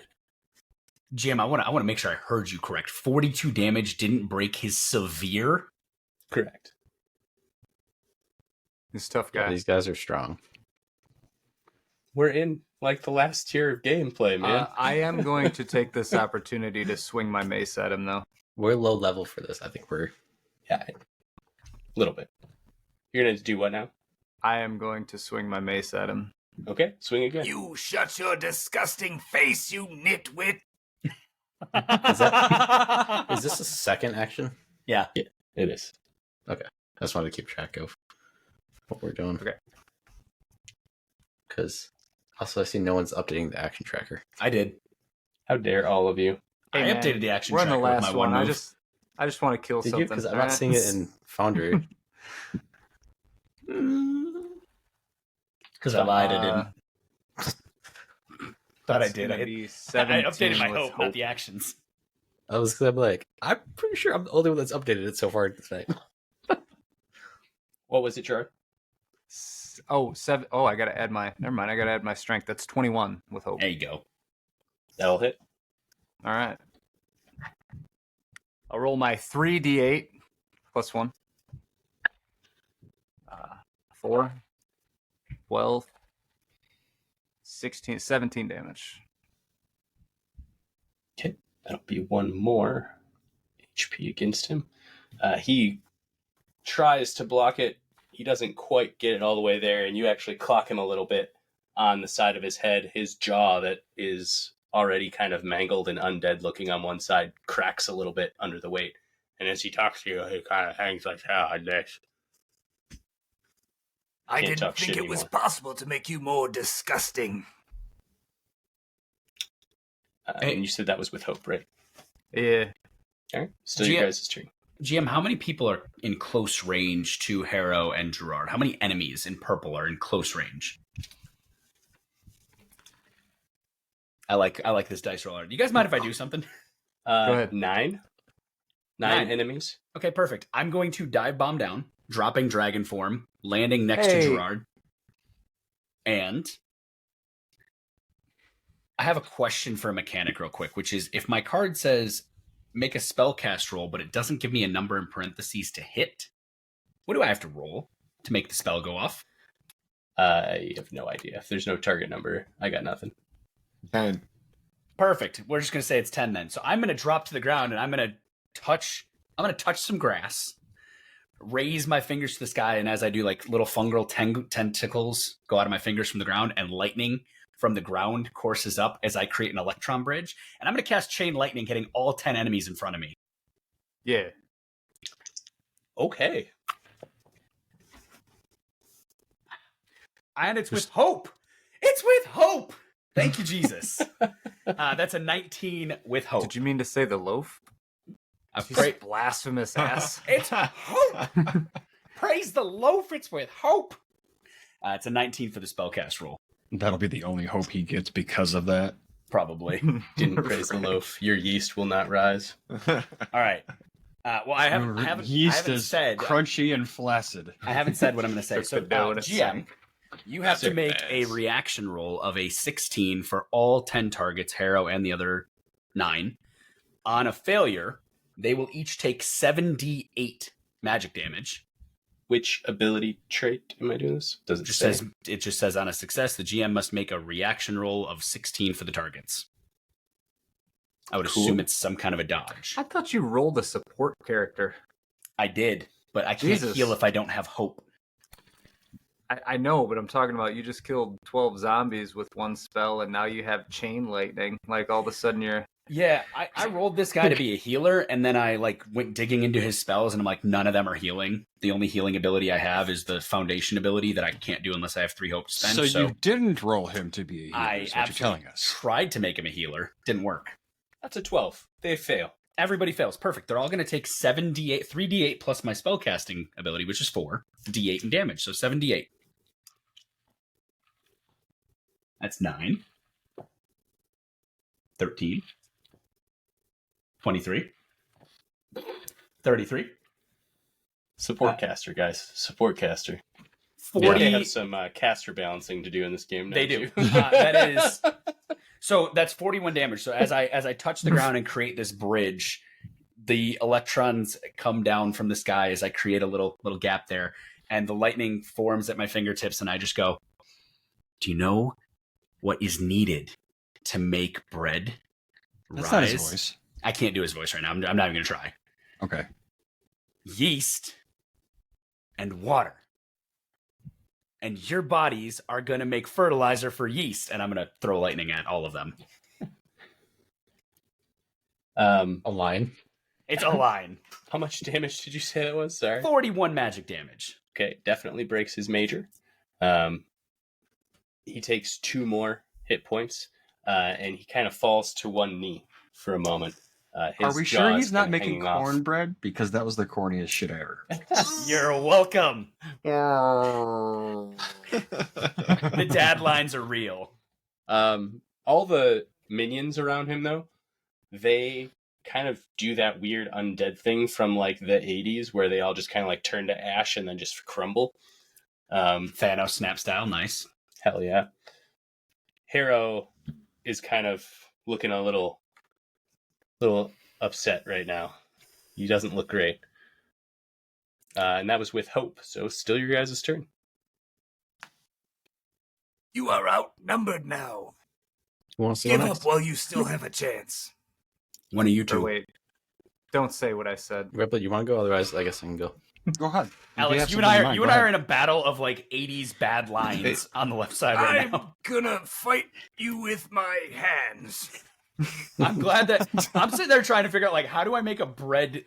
Jim, I want to make sure I heard you correct. 42 damage didn't break his severe. Correct. He's a tough Yeah, guy. these guys are strong. We're in like the last tier of gameplay, man. I am going to take this opportunity to swing my mace at him, though. We're low level for this. I think we're... Yeah, a little bit. You're gonna do what now? I am going to swing my mace at him. Okay, swing again. You shut your disgusting face, you nitwit. Is this a second action? Yeah. It is. I just wanted to keep track of what we're doing. Okay. Because also I see no one's updating the action tracker. I did. How dare all of you? Hey, I man, updated the action we're on tracker the with last my one one. move. I just want to kill Did something. you? Because I'm not seeing it in Foundry. Because I lied, I didn't. Thought I It's did. gonna I be I 17 updated my with hope, not the actions. I'm like, I'm pretty sure I'm the only one that's updated it so far tonight. What was it, Gerard? Oh, 7. Oh, I gotta add my. Never mind. I gotta add my strength. That's 21 with hope. There you go. That'll hit. All right. I'll roll my 3d8 plus 1. 4, 12, 16, 17 damage. Okay, that'll be one more HP against him. He tries to block it. He doesn't quite get it all the way there, and you actually clock him a little bit on the side of his head. His jaw, that is already kind of mangled and undead looking on one side, cracks a little bit under the weight. And as he talks to you, he kind of hangs like hell like this. I Can't didn't talk think shit it was anymore. possible to make you more disgusting. And you said that was with hope, right? Yeah. All right, still GM your guys' turn. GM, how many people are in close range to Harrow and Gerard? How many enemies in purple are in close range? I like this dice roller. Do you guys mind if I do something? Go ahead. 9 enemies. Okay, perfect. I'm going to dive bomb down, dropping dragon form, landing next Hey. to Gerard. And I have a question for a mechanic real quick, which is if my card says make a spell cast roll, but it doesn't give me a number in parentheses to hit, what do I have to roll to make the spell go off? I have no idea. If there's no target number, I got nothing. 10. Perfect. We're just going to say it's 10 then. So I'm going to drop to the ground and I'm going to touch some grass, raise my fingers to the sky, and as I do, like little fungal tentacles go out of my fingers from the ground, and lightning from the ground courses up as I create an electron bridge. And I'm going to cast Chain Lightning, hitting all 10 enemies in front of me. Yeah. Okay. And it's with hope. It's with hope. Thank you, Jesus. That's a 19 with hope. Did you mean to say the loaf? A You pra- blasphemous ass. It's hope. Praise the loaf. It's with hope. It's a 19 for the spellcast roll. That'll be the only hope he gets because of that. Probably. Didn't praise the loaf. Your yeast will not rise. All right. Well, I haven't Yeast is said crunchy and flaccid. I haven't said what I'm going to say. Took So, the dough and it GM, sank. you have to Sick make a ass. reaction roll of a 16 for all 10 targets, Harrow and the other 9. On a failure, they will each take 7d8 magic damage. Which ability trait am I doing this? Does it It just says on a success, the GM must make a reaction roll of 16 for the targets. I would Cool. assume it's some kind of a dodge. I thought you rolled a support character. I did, but I can't Jesus. heal if I don't have hope. I know, but I'm talking about you just killed 12 zombies with one spell, and now you have chain lightning. Like, all of a sudden you're... Yeah, I rolled this guy to be a healer, and then I went digging into his spells, and I'm like, none of them are healing. The only healing ability I have is the foundation ability that I can't do unless I have 3 hope to spend. So you didn't roll him to be a healer, I is what you're absolutely telling us. tried to make him a healer. Didn't work. That's a 12. They fail. Everybody fails. Perfect. They're all going to take 7d8, 3d8 plus my spellcasting ability, which is 4, d8 in damage. So 7d8. That's 9. 13. 23. 33. Support caster, guys. Support caster. 40. They have some caster balancing to do in this game now. They do. too. That is. So that's 41 damage. So as I touch the ground and create this bridge, the electrons come down from the sky as I create a little gap there, and the lightning forms at my fingertips, and I just go, "Do you know what is needed to make bread That's rise?" not his voice. I can't do his voice right now. I'm not even going to try. Okay. Yeast and water. And your bodies are going to make fertilizer for yeast. And I'm going to throw lightning at all of them. A line. It's a line. How much damage did you say that was? Sorry. 41 magic damage. Okay, definitely breaks his major. He takes 2 more hit points. and he kind of falls to one knee for a moment. Are we sure he's not kinda making hanging off. cornbread? Because that was the corniest shit I ever heard. You're welcome. The dad lines are real. All the minions around him, though, they kind of do that weird undead thing from like the 80s where they all just kind of like turn to ash and then just crumble. Thanos snap style, nice. Hell yeah. Harrow is kind of looking a little upset right now. He doesn't look great. And that was with hope, so still your guys' turn. You are outnumbered now. You want to see Give next? up while you still have a chance. One of you Or two. wait, don't say what I said. Ripley, you want to go? Otherwise, I guess I can go. Go ahead. Alex, you and I are in a battle of like 80s bad lines on the left side right I'm now. gonna fight you with my hands. I'm glad that I'm sitting there trying to figure out like how do I make a bread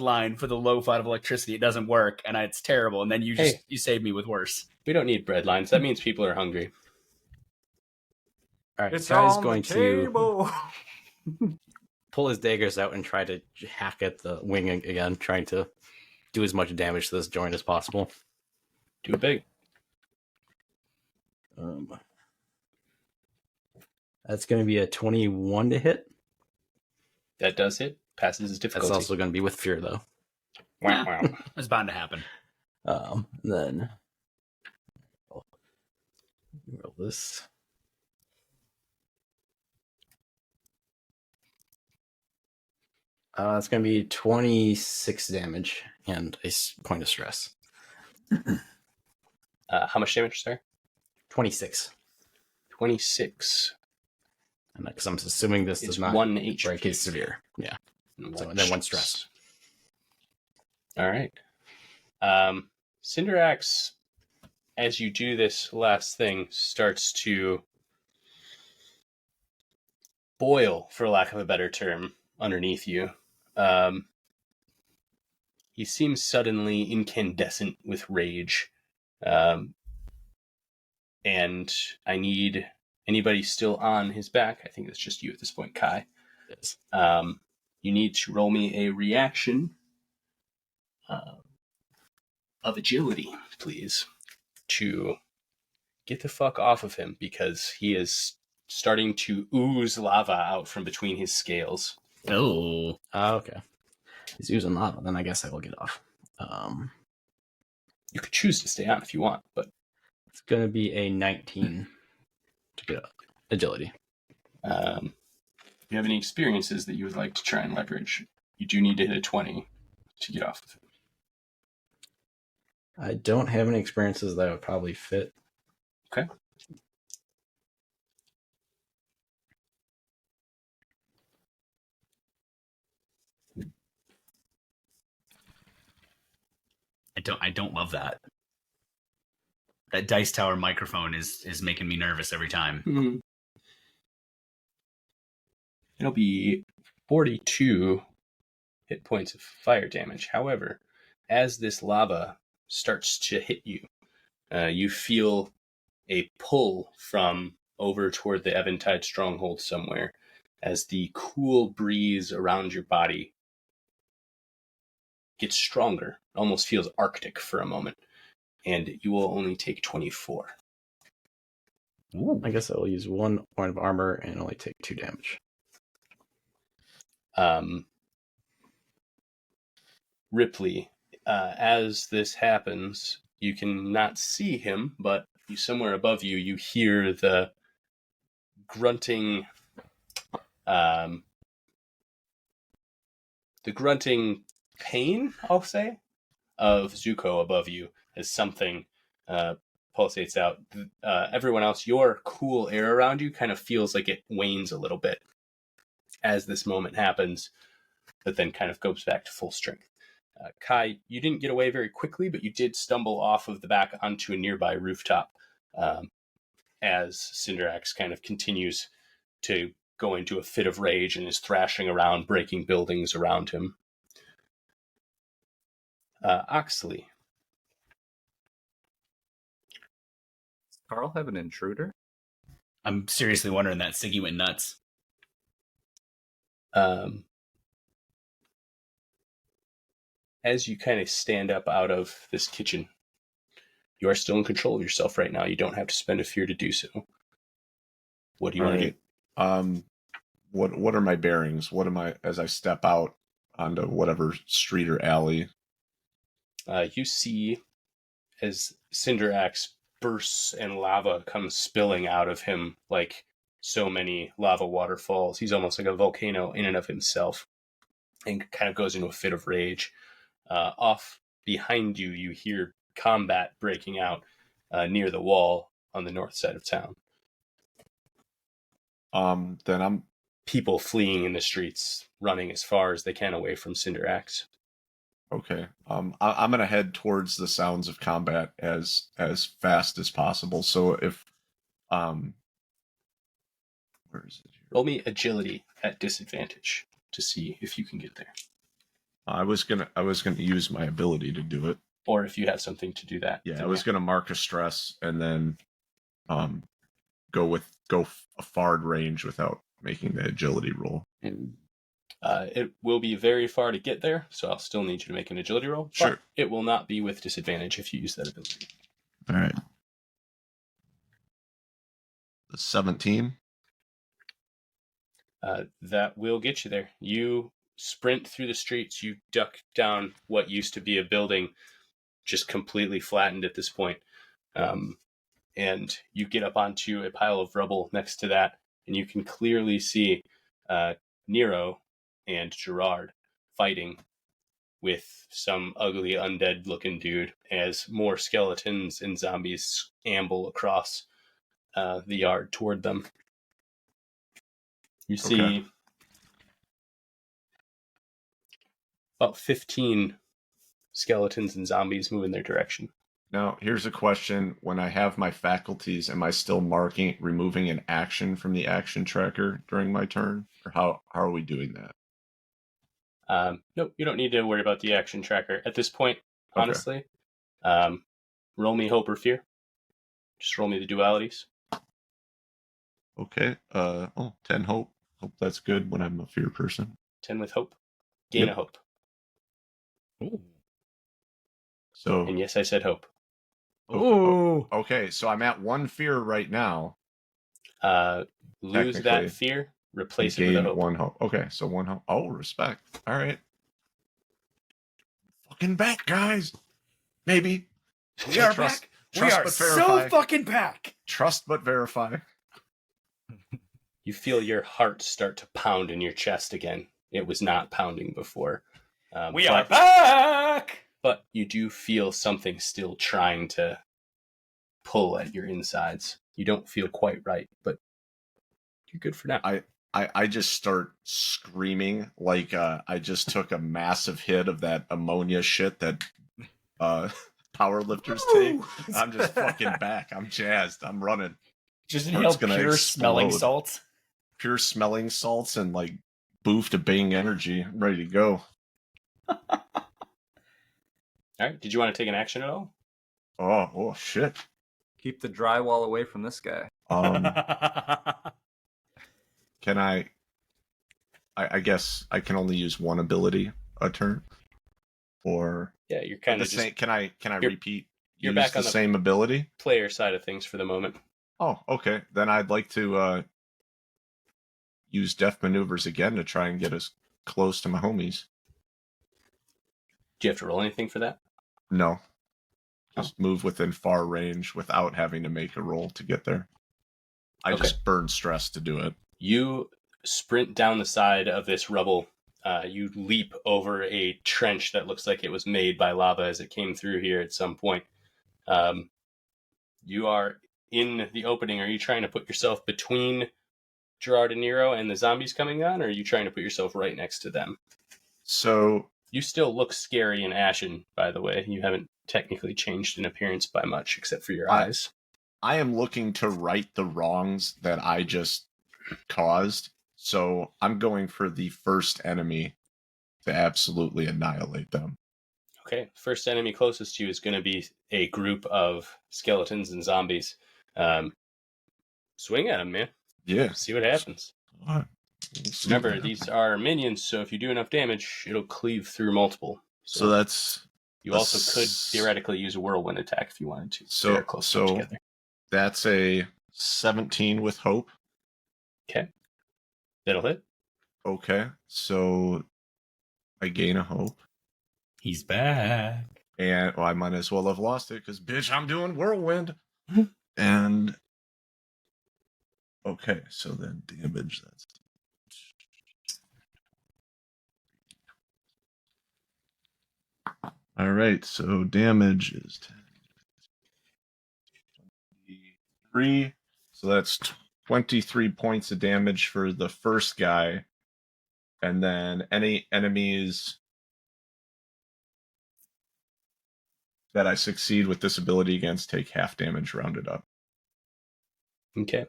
line for the low fight of electricity? It doesn't work, and it's terrible. And then you save me with worse. We don't need bread lines. That means people are hungry. All right, It's Kai's on going the table. to pull his daggers out and try to hack at the wing again, trying to do as much damage to this joint as possible. Do it big. That's going to be a 21 to hit. That does hit. Passes his difficulty. That's also going to be with fear, though. Wow, wow. It's bound to happen. Then I'll roll this. It's going to be 26 damage and a point of stress. How much damage, sir? 26. 26. And because I'm assuming this It's does not 1 HP. break his severe. Yeah. So then one stress. All right. Cinderaxe, as you do this last thing, starts to boil, for lack of a better term, underneath you. He seems suddenly incandescent with rage. And I need anybody still on his back. I think it's just you at this point, Kai. Yes. You need to roll me a reaction of agility, please, to get the fuck off of him, because he is starting to ooze lava out from between his scales. Oh. Okay. He's using lava, then I guess I will get off. You could choose to stay on if you want, but It's going to be a 19 to get agility. if you have any experiences that you would like to try and leverage, you do need to hit a 20 to get off of it. I don't have any experiences that would probably fit. Okay. I don't love that. That Dice Tower microphone is making me nervous every time. Mm-hmm. It'll be 42 hit points of fire damage. However, as this lava starts to hit you, you feel a pull from over toward the Eventide stronghold somewhere, as the cool breeze around your body gets stronger. It almost feels arctic for a moment, and you will only take 24. Ooh. I guess I will use 1 point of armor and only take 2 damage. Ripley, as this happens, you can not see him, but somewhere above you, you hear the grunting, pain, I'll say, of Zuko above you as something pulsates out. Everyone else, your cool air around you kind of feels like it wanes a little bit as this moment happens, but then kind of goes back to full strength. Kai, you didn't get away very quickly, but you did stumble off of the back onto a nearby rooftop as Cinderaxe kind of continues to go into a fit of rage and is thrashing around, breaking buildings around him. Oxley. Does Carl have an intruder? I'm seriously wondering that Siggy went nuts. As you kind of stand up out of this kitchen, you are still in control of yourself right now. You don't have to spend a fear to do so. What do you want to do? What are my bearings? What am I as I step out onto whatever street or alley? You see as Cinderaxe bursts and lava comes spilling out of him like so many lava waterfalls. He's almost like a volcano in and of himself, and kind of goes into a fit of rage. Off behind you, you hear combat breaking out near the wall on the north side of town. Then I'm people fleeing in the streets, running as far as they can away from Cinderaxe. okay. I'm gonna head towards the sounds of combat as fast as possible. So if where is it here? Roll me agility at disadvantage to see if you can get there, I was gonna use my ability to do it. or if you have something to do that. Yeah, I was gonna mark a stress and then go a fard range without making the agility roll. And it will be very far to get there, so I'll still need you to make an agility roll. Sure. But it will not be with disadvantage if you use that ability. All right. 17. That will get you there. You sprint through the streets. You duck down what used to be a building, just completely flattened at this point. And you get up onto a pile of rubble next to that, and you can clearly see Nero and Gerard fighting with some ugly undead looking dude as more skeletons and zombies amble across the yard toward them. You see about 15 skeletons and zombies move in their direction. Now, here's a question. When I have my faculties, am I still removing an action from the action tracker during my turn? Or how are we doing that? Nope, you don't need to worry about the action tracker at this point, honestly. Roll me hope or fear. Just roll me the dualities. Okay. 10 hope. Hope that's good when I'm a fear person. 10 with hope. Gain Yep. a hope. Ooh. So And yes, I said hope. okay, so I'm at 1 fear right now. Lose Technically, that fear, replace it with a Gain hope. 1 hope. Okay, so 1 hope. Oh, respect. All right. Fucking back, guys. Maybe. We are Trust- back. We trust are but so verify. fucking back. Trust but verify. You feel your heart start to pound in your chest again. It was not pounding before. We are back. But you do feel something still trying to pull at your insides. You don't feel quite right, but you're good for now. I just start screaming like I just took a massive hit of that ammonia shit that power lifters take. I'm just fucking back. I'm jazzed. I'm running. Just Heart's inhale gonna pure smelling explode. salts. Pure smelling salts and like boof to bang energy. I'm ready to go. All right. Did you want to take an action at all? Oh shit. Keep the drywall away from this guy. Can I guess I can only use one ability a turn, or Yeah, you're kind the of just same. Can I you're- repeat? you're use back the on the- same ability. player side of things for the moment. Oh, okay. Then I'd like to use death maneuvers again to try and get us close to my homies. Do you have to roll anything for that? No, just move within far range without having to make a roll to get there. I Okay. just burn stress to do it. You sprint down the side of this rubble. You leap over a trench that looks like it was made by lava as it came through here at some point. You are in the opening. Are you trying to put yourself between Gerard and Nero and the zombies coming on, or are you trying to put yourself right next to them? So You still look scary and ashen, by the way. You haven't technically changed in appearance by much, except for your eyes. I am looking to right the wrongs that I just caused. So I'm going for the first enemy to absolutely annihilate them. Okay, first enemy closest to you is going to be a group of skeletons and zombies. swing at him, man. Yeah. See what happens. All right. We'll see Remember, what these happens. are minions, so if you do enough damage, it'll cleave through multiple. So that's you also could theoretically use a whirlwind attack if you wanted to. They're close enough together. That's a 17 with hope. Okay. That'll hit. Okay, so I gain a hope. He's back. And I might as well have lost it, because bitch, I'm doing whirlwind. And okay, so then damage, that's all right, so damage is 23. So that's 23 points of damage for the first guy. And then any enemies that I succeed with this ability against take half damage rounded up. Okay.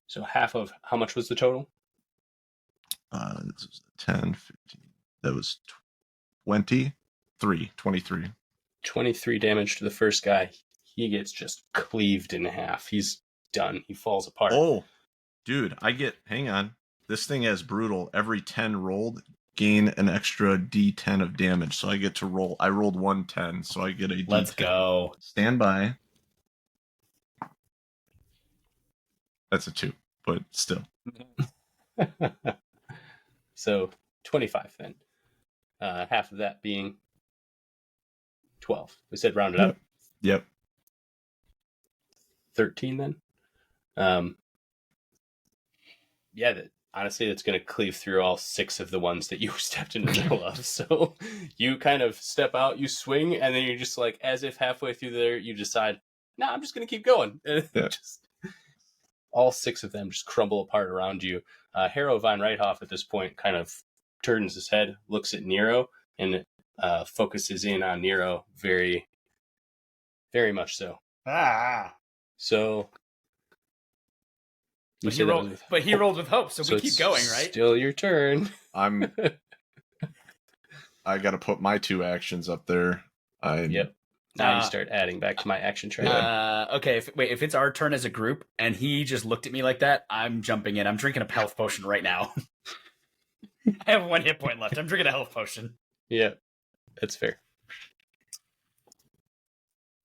So half of how much was the total? This was 10, 15. That was 23. 23 damage to the first guy. He gets just cleaved in half. He's done. He falls apart. Oh, dude, hang on. This thing has brutal. Every 10 rolled, gain an extra d10 of damage. So I get to roll. I rolled 110, so I get a d10. Let's go. Stand by. That's a 2, but still. So 25 then. Half of that being 12. We said round it up. Yep. 13 then. Yeah, honestly, that's going to cleave through all 6 of the ones that you stepped in the middle of. So you kind of step out, you swing, and then you're just like, as if halfway through there, you decide, nah, I'm just going to keep going. And just all 6 of them just crumble apart around you. Harrow Vine Righthoff at this point kind of turns his head, looks at Nero, and focuses in on Nero very, very much so. So... But he rolled with hope, so we keep going, right? Still your turn. I got to put my 2 actions up there. Yep. Now you start adding back to my action tray. Okay, if it's our turn as a group, and he just looked at me like that, I'm jumping in. I'm drinking a health potion right now. I have 1 hit point left. I'm drinking a health potion. Yeah, that's fair.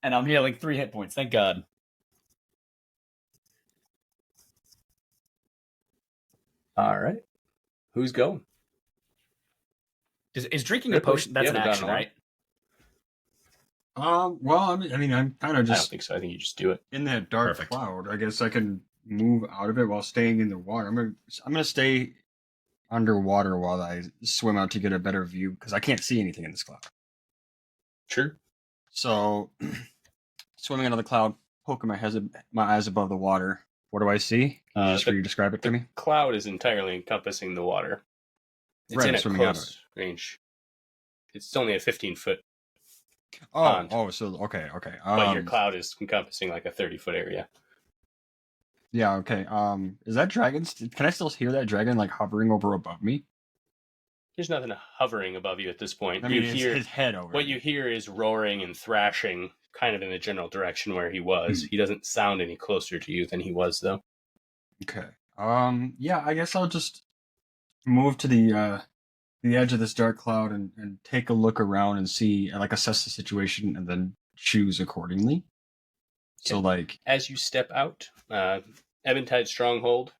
And I'm healing 3 hit points, thank God. All right. Who's going? Is drinking a potion, that's an action, right? Well, I mean, I'm kind of I don't just think so. I think you just do it. in that dark Perfect. cloud. I guess I can move out of it while staying in the water. I'm gonna stay underwater while I swim out to get a better view, because I can't see anything in this cloud. Sure. So, swimming under the cloud, poking my eyes above the water. What do I see? Just for you to describe it to me. Cloud is entirely encompassing the water. It's Right, in a swimming out of close range. It's only a 15-foot Oh, pond. so okay. But your cloud is encompassing like a 30-foot area. Yeah, okay. Is that dragon? Can I still hear that dragon like hovering over above me? There's nothing hovering above you at this point. I mean, you hear his head over. what you hear is roaring and thrashing, kind of in the general direction where he was. He doesn't sound any closer to you than he was, though. Okay. Yeah, I guess I'll just move to the edge of this dark cloud and take a look around and see, like, assess the situation and then choose accordingly. So, like, as you step out, Eventide Stronghold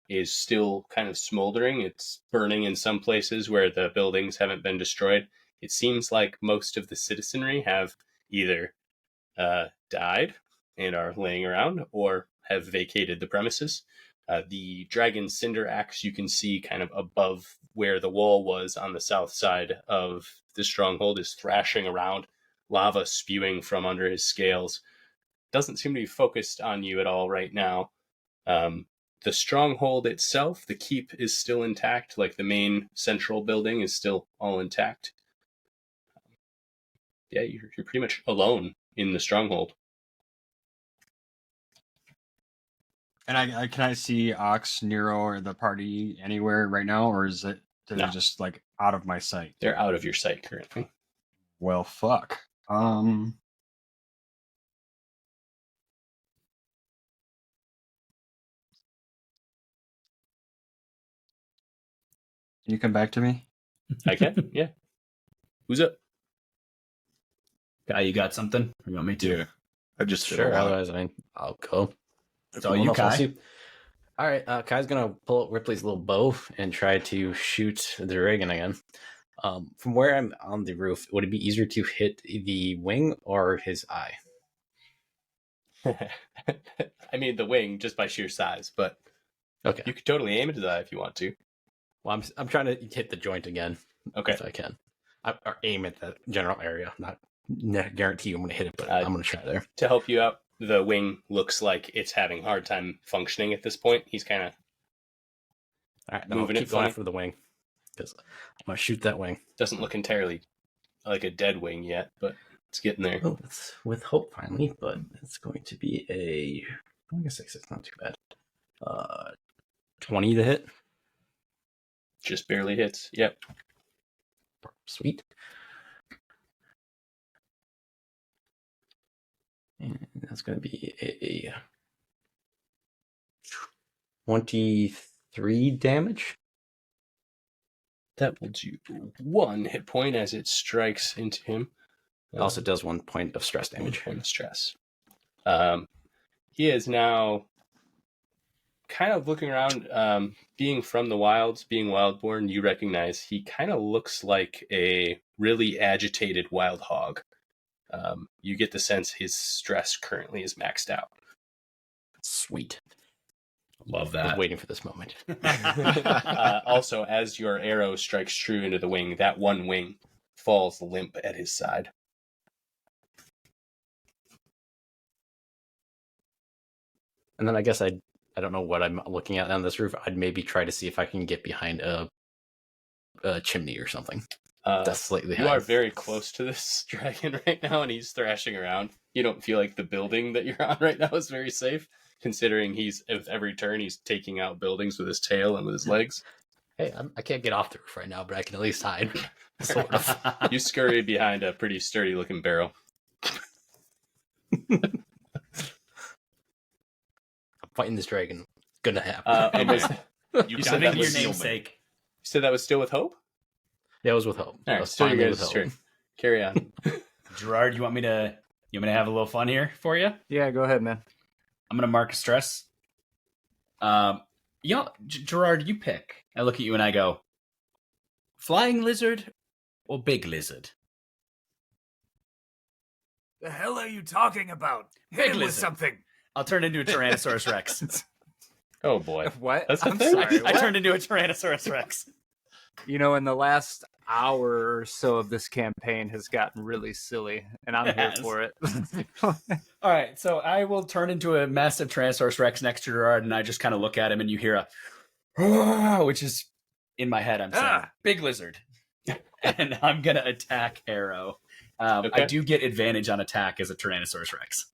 is still kind of smoldering. It's burning in some places where the buildings haven't been destroyed. It seems like most of the citizenry have either died and are laying around or have vacated the premises. The dragon Cinderaxe you can see kind of above where the wall was on the south side of the stronghold is thrashing around, lava spewing from under his scales. Doesn't seem to be focused on you at all right now. The stronghold itself, the keep, is still intact. Like the main central building is still all intact. Yeah, you're pretty much alone in the stronghold. and can I see Ox, Nero, or the party anywhere right now, or is it they're No. just like out of my sight? They're out of your sight currently. Well, fuck. Can you come back to me? I can, yeah. Who's up? Guy, you got something? Or you want me to? Yeah. I just did a Sure. lot. Otherwise, I mean, I'll go. It's all you, Kai. All right. Kai's gonna pull out Ripley's little bow and try to shoot the dragon again. From where I'm on the roof, would it be easier to hit the wing or his eye? I mean, the wing, just by sheer size, but Okay. you could totally aim at his eye if you want to. Well, I'm trying to hit the joint again. Okay. If I can. Or aim at the general area. Not guarantee I'm going to hit it, but I'm going to try there. To help you out, the wing looks like it's having a hard time functioning at this point. He's kind of All right, moving keep it going funny. after the wing. Because I'm going to shoot that wing. Doesn't look entirely like a dead wing yet, but it's getting there. Oh, it's with hope finally, but it's going to be I guess 6. It's not too bad. 20 to hit. Just barely hits. Yep. Sweet. And that's going to be a 23 damage. That will do 1 hit point as it strikes into him. It also does 1 point of stress 1 damage. point of stress. He is now kind of looking around, being from the wilds, being wildborn, you recognize he kind of looks like a really agitated wild hog. You get the sense his stress currently is maxed out. Sweet. Love I was that. waiting for this moment. Also, as your arrow strikes true into the wing, that one wing falls limp at his side. And then I guess I don't know what I'm looking at on this roof. I'd maybe try to see if I can get behind a chimney or something. That's slightly You high. are very close to this dragon right now, and he's thrashing around. You don't feel like the building that you're on right now is very safe, considering with every turn he's taking out buildings with his tail and with his legs. Hey, I can't get off the roof right now, but I can at least hide. Sort of. You scurry behind a pretty sturdy-looking barrel. I'm fighting this dragon. Gonna happen. And You said got that your was namesake. You said that was still with hope? Yeah, it was with hope. All right, It was still finally your with guys' hope. turn. Carry on. Gerard, you want me to have a little fun here for you? Yeah, go ahead, man. I'm gonna mark a stress. Gerard, you pick. I look at you and I go, flying lizard or big lizard? The hell are you talking about? Big Hit him with lizard. something. I'll turn into a Tyrannosaurus Rex. Oh boy. What? That's the I'm thing? sorry. I what? turned into a Tyrannosaurus Rex. You know, in the last hour or so of this campaign has gotten really silly, and I'm It here has. for it. All right, so I will turn into a massive Tyrannosaurus Rex next to Gerard, and I just kind of look at him, and you hear a, which is in my head. I'm saying, big lizard, and I'm gonna attack Arrow. Okay. I do get advantage on attack as a Tyrannosaurus Rex.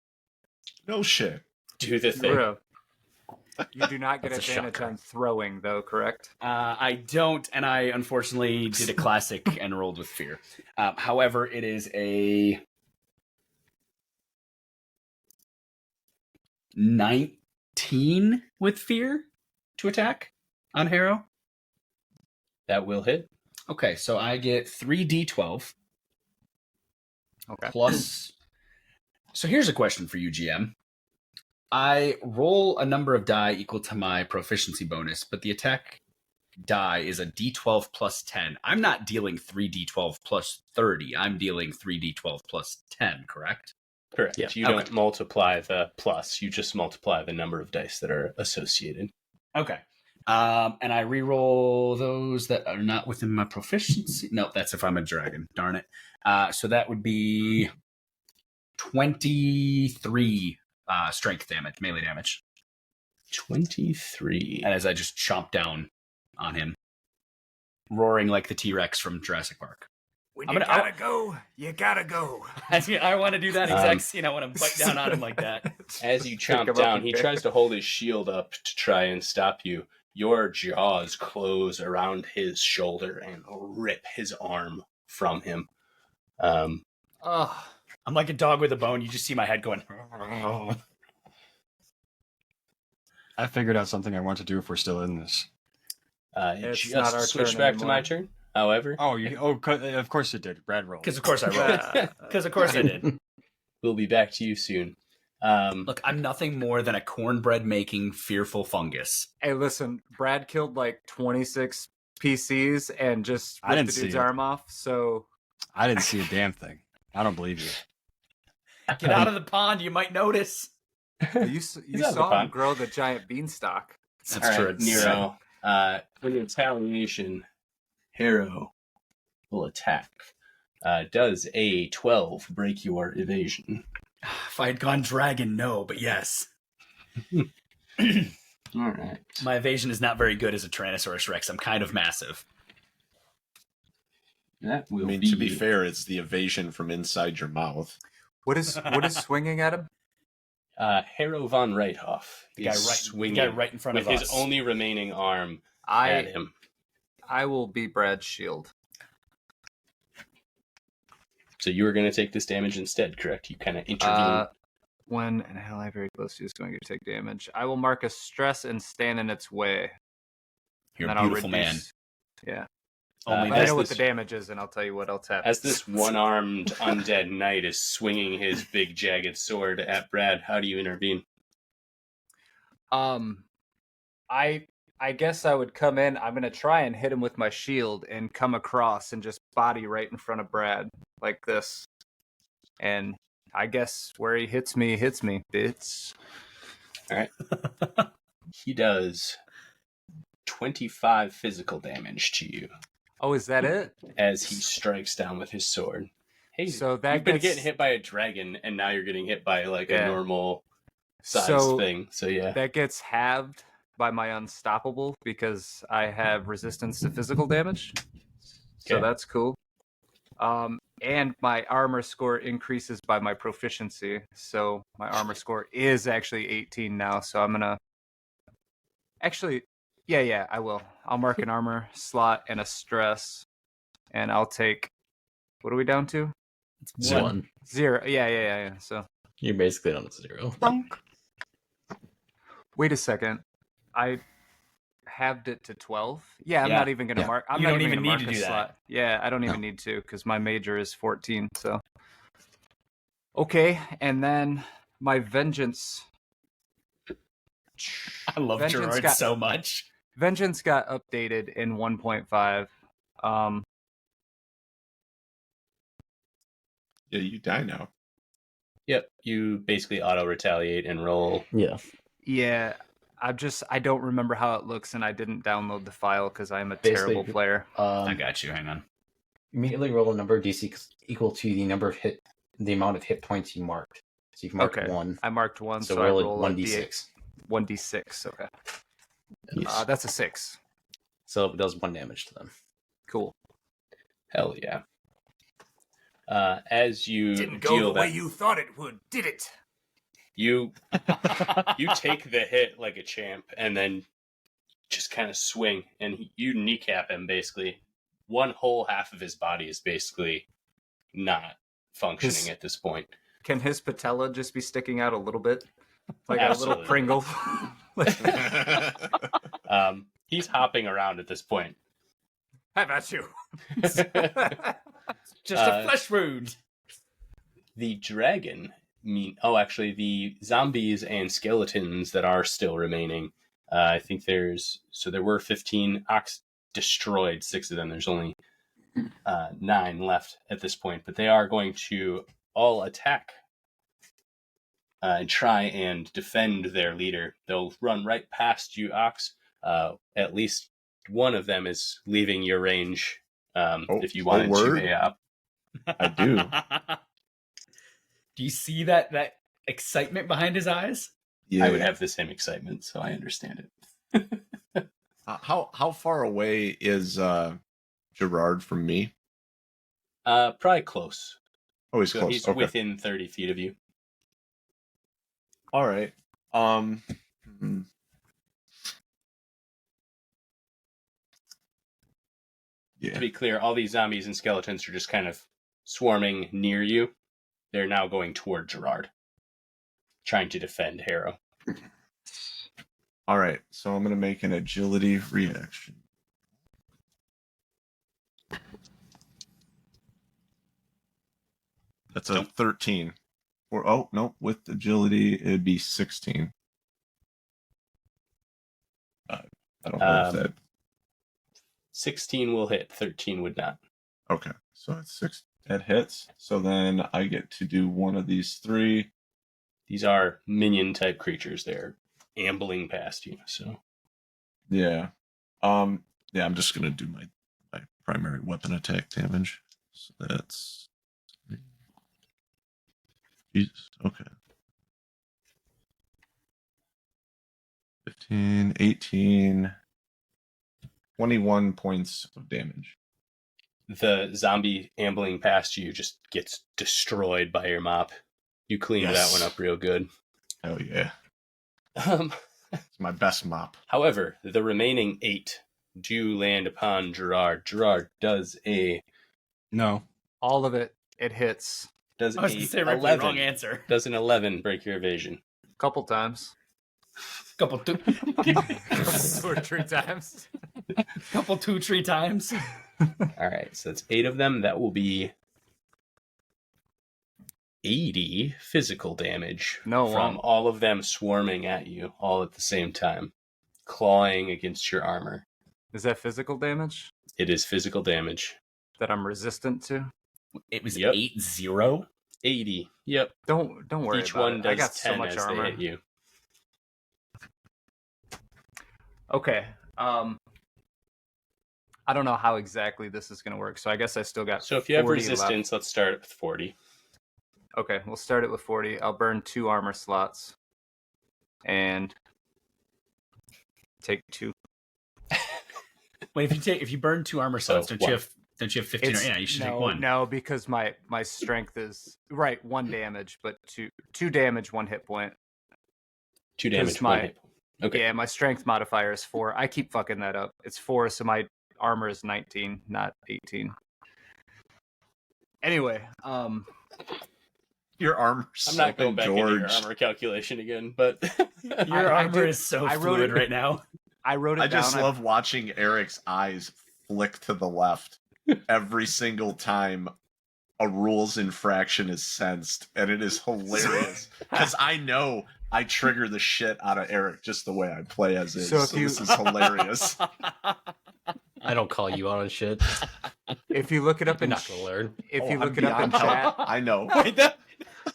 No shit. Do the thing. Bro. You do not get That's a advantage shocker. on throwing, though, correct? I don't, and I unfortunately did a classic and rolled with fear. However, it is a 19 with fear to attack on Harrow. That will hit. Okay, so I get 3d12 Okay. plus. So here's a question for you, GM. I roll a number of die equal to my proficiency bonus, but the attack die is a d12 plus 10. I'm not dealing 3d12 plus 30. I'm dealing 3d12 plus 10, correct? Correct. Yeah. You don't multiply the plus. You just multiply the number of dice that are associated. Okay. And I re-roll those that are not within my proficiency. No, that's if I'm a dragon. Darn it. So that would be 23 strength damage, melee damage. 23. And as I just chomp down on him, roaring like the T-Rex from Jurassic Park. When I'm you gonna- gotta go, you gotta go. I want to do that exact scene. I want to bite down on him like that. As you Pick him chomp up down, and he bear. tries to hold his shield up to try and stop you. Your jaws close around his shoulder and rip his arm from him. I'm like a dog with a bone. You just see my head going. I figured out something I want to do if we're still in this. It It's just not our switched turn back to my anymore. turn. However, Of course it did. Brad rolled. Because of course I rolled. Because of course I did. we'll be back to you soon. Look, I'm nothing more than a cornbread-making, fearful fungus. Hey, listen, Brad killed like 26 PCs and just I ripped didn't the see dude's it. arm off. So I didn't see a damn thing. I don't believe you. Get out of the pond, you might notice. you out of the saw him pond. grow the giant beanstalk. That's All true. right, Nero. In retaliation, Harrow will attack. Does a 12 break your evasion? If I had gone dragon, no, but yes. All right. My evasion is not very good as a Tyrannosaurus Rex. I'm kind of massive. That will to be fair, it's the evasion from inside your mouth. What is swinging at him? Harrow von Reithoff The guy is right, swinging the guy right in front with of his us. only remaining arm at him. I will be Brad's shield. So you were going to take this damage instead, correct? You kind of intervene. When an ally very close to you is going to take damage, I will mark a stress and stand in its way. You're and a then beautiful I'll man. reduce, Yeah. Only I as know what this- the damage is, and I'll tell you what else happens. As this one-armed undead knight is swinging his big jagged sword at Brad, how do you intervene? I guess I would come in. I'm gonna try and hit him with my shield and come across and just body right in front of Brad like this. And I guess where he hits me, bitch. All right. He does 25 physical damage to you Oh, is that it? as he strikes down with his sword. Hey, So that you've been gets- getting hit by a dragon, and now you're getting hit by like Yeah. a normal size So thing. So yeah. that gets halved by my unstoppable because I have resistance to physical damage. So Okay. that's cool. And my armor score increases by my proficiency. So my armor score is actually 18 now. So I'm gonna actually, yeah, I will. I'll mark an armor slot and a stress, and I'll take. What are we down to? It's 1. 0. Yeah. So You're basically down to 0. wait a second. I halved it to 12. Yeah, I'm Yeah. not even gonna mark. I'm You not don't even even gonna need mark to a do that. slot. Yeah, I don't even need to because my major is 14. So okay, and then my vengeance. I love Vengeance Gerard got- so much. Vengeance got updated in 1.5. Yeah, you die now. Yep. You basically auto retaliate and roll. Yeah. Yeah, I don't remember how it looks, and I didn't download the file because I'm a Basically, terrible player. I got you. Hang on. Immediately roll a number of DC equal to the amount of hit points you marked. So you can mark Okay. 1. I marked 1, So so I roll roll a a 1d6. 1d6. Okay, Yes. that's a 6. So it does 1 damage to them. Cool. Hell yeah. As you Didn't go deal the way that, you thought it would, did it? you take the hit like a champ, and then just kind of swing, and you kneecap him. Basically, one whole half of his body is basically not functioning at this point. Can his patella just be sticking out a little bit, like Absolutely. a little Pringle? He's hopping around at this point. How about you? Just a flesh wound. The dragon actually the zombies and skeletons that are still remaining. I think there were 15. Ox destroyed 6 of them. There's only 9 left at this point, but they are going to all attack and try and defend their leader. They'll run right past you, Ox. At least one of them is leaving your range. If you wanted word? to, I do. Do you see that excitement behind his eyes? Yeah. I would have the same excitement, so I understand it. How far away is Gerard from me? Probably close. Oh, he's So close. he's Okay. within 30 feet of you. All right. To Yeah. be clear, all these zombies and skeletons are just kind of swarming near you. They're now going toward Gerard, trying to defend Harrow. All right. So I'm gonna make an agility reaction. That's a 13. Or oh no, with agility it'd be 16. I don't know if that. 16 will hit. 13 would not. Okay, so it's 6. That hits. So then I get to do one of these 3. These are minion type creatures. They're ambling past you. So Yeah. Yeah, I'm just gonna do my primary weapon attack damage. So that's Jesus. Okay. 15, 18, 21 points of damage. the zombie ambling past you just gets destroyed by your mop. You cleaned that one up real good. Hell yeah. It's my best mop. However, the remaining 8 do land upon Gerard. Gerard does a... No. All of it. It hits. Does I was a going to say right 11. wrong answer. Does an 11 break your evasion? A couple times. Couple two, 2 or 3 times. couple 2-3 times. All right, so that's 8 of them. That will be 80 physical damage from all of them swarming at you all at the same time, clawing against your armor. Is that physical damage? It is physical damage. That I'm resistant to? It was Yep. 8-0. 80. Yep. Don't worry Each about one it. does I got 10 so much as armor. they hit you. Okay. I don't know how exactly this is going to work, so I guess I still got So if you have 40 resistance, let's start with 40. left. Okay, we'll start it with 40. I'll burn 2 armor slots. And take 2. Wait, if you burn 2 armor slots, don't you have 15? It's- Yeah, you should take 1. No, because my strength is 1 damage, but 2 damage, 1 hit point. 2 damage, my- 1 hit. Okay. Yeah, my strength modifier is 4. I keep fucking that up. It's 4, so my armor is 19, not 18. Anyway, Your armor. I'm not going back into your George. armor calculation again, but Your I armor did- is so I wrote fluid it- right now. I wrote it I down. just love watching Eric's eyes flick to the left every single time a rules infraction is sensed, and it is hilarious because I know I trigger the shit out of Eric just the way I play as is. So So, if you- this is hilarious. I don't call you out on shit. If you look it up You're in not gonna learn. if Oh, you look I'm it up in beyond chat, I know. Wait,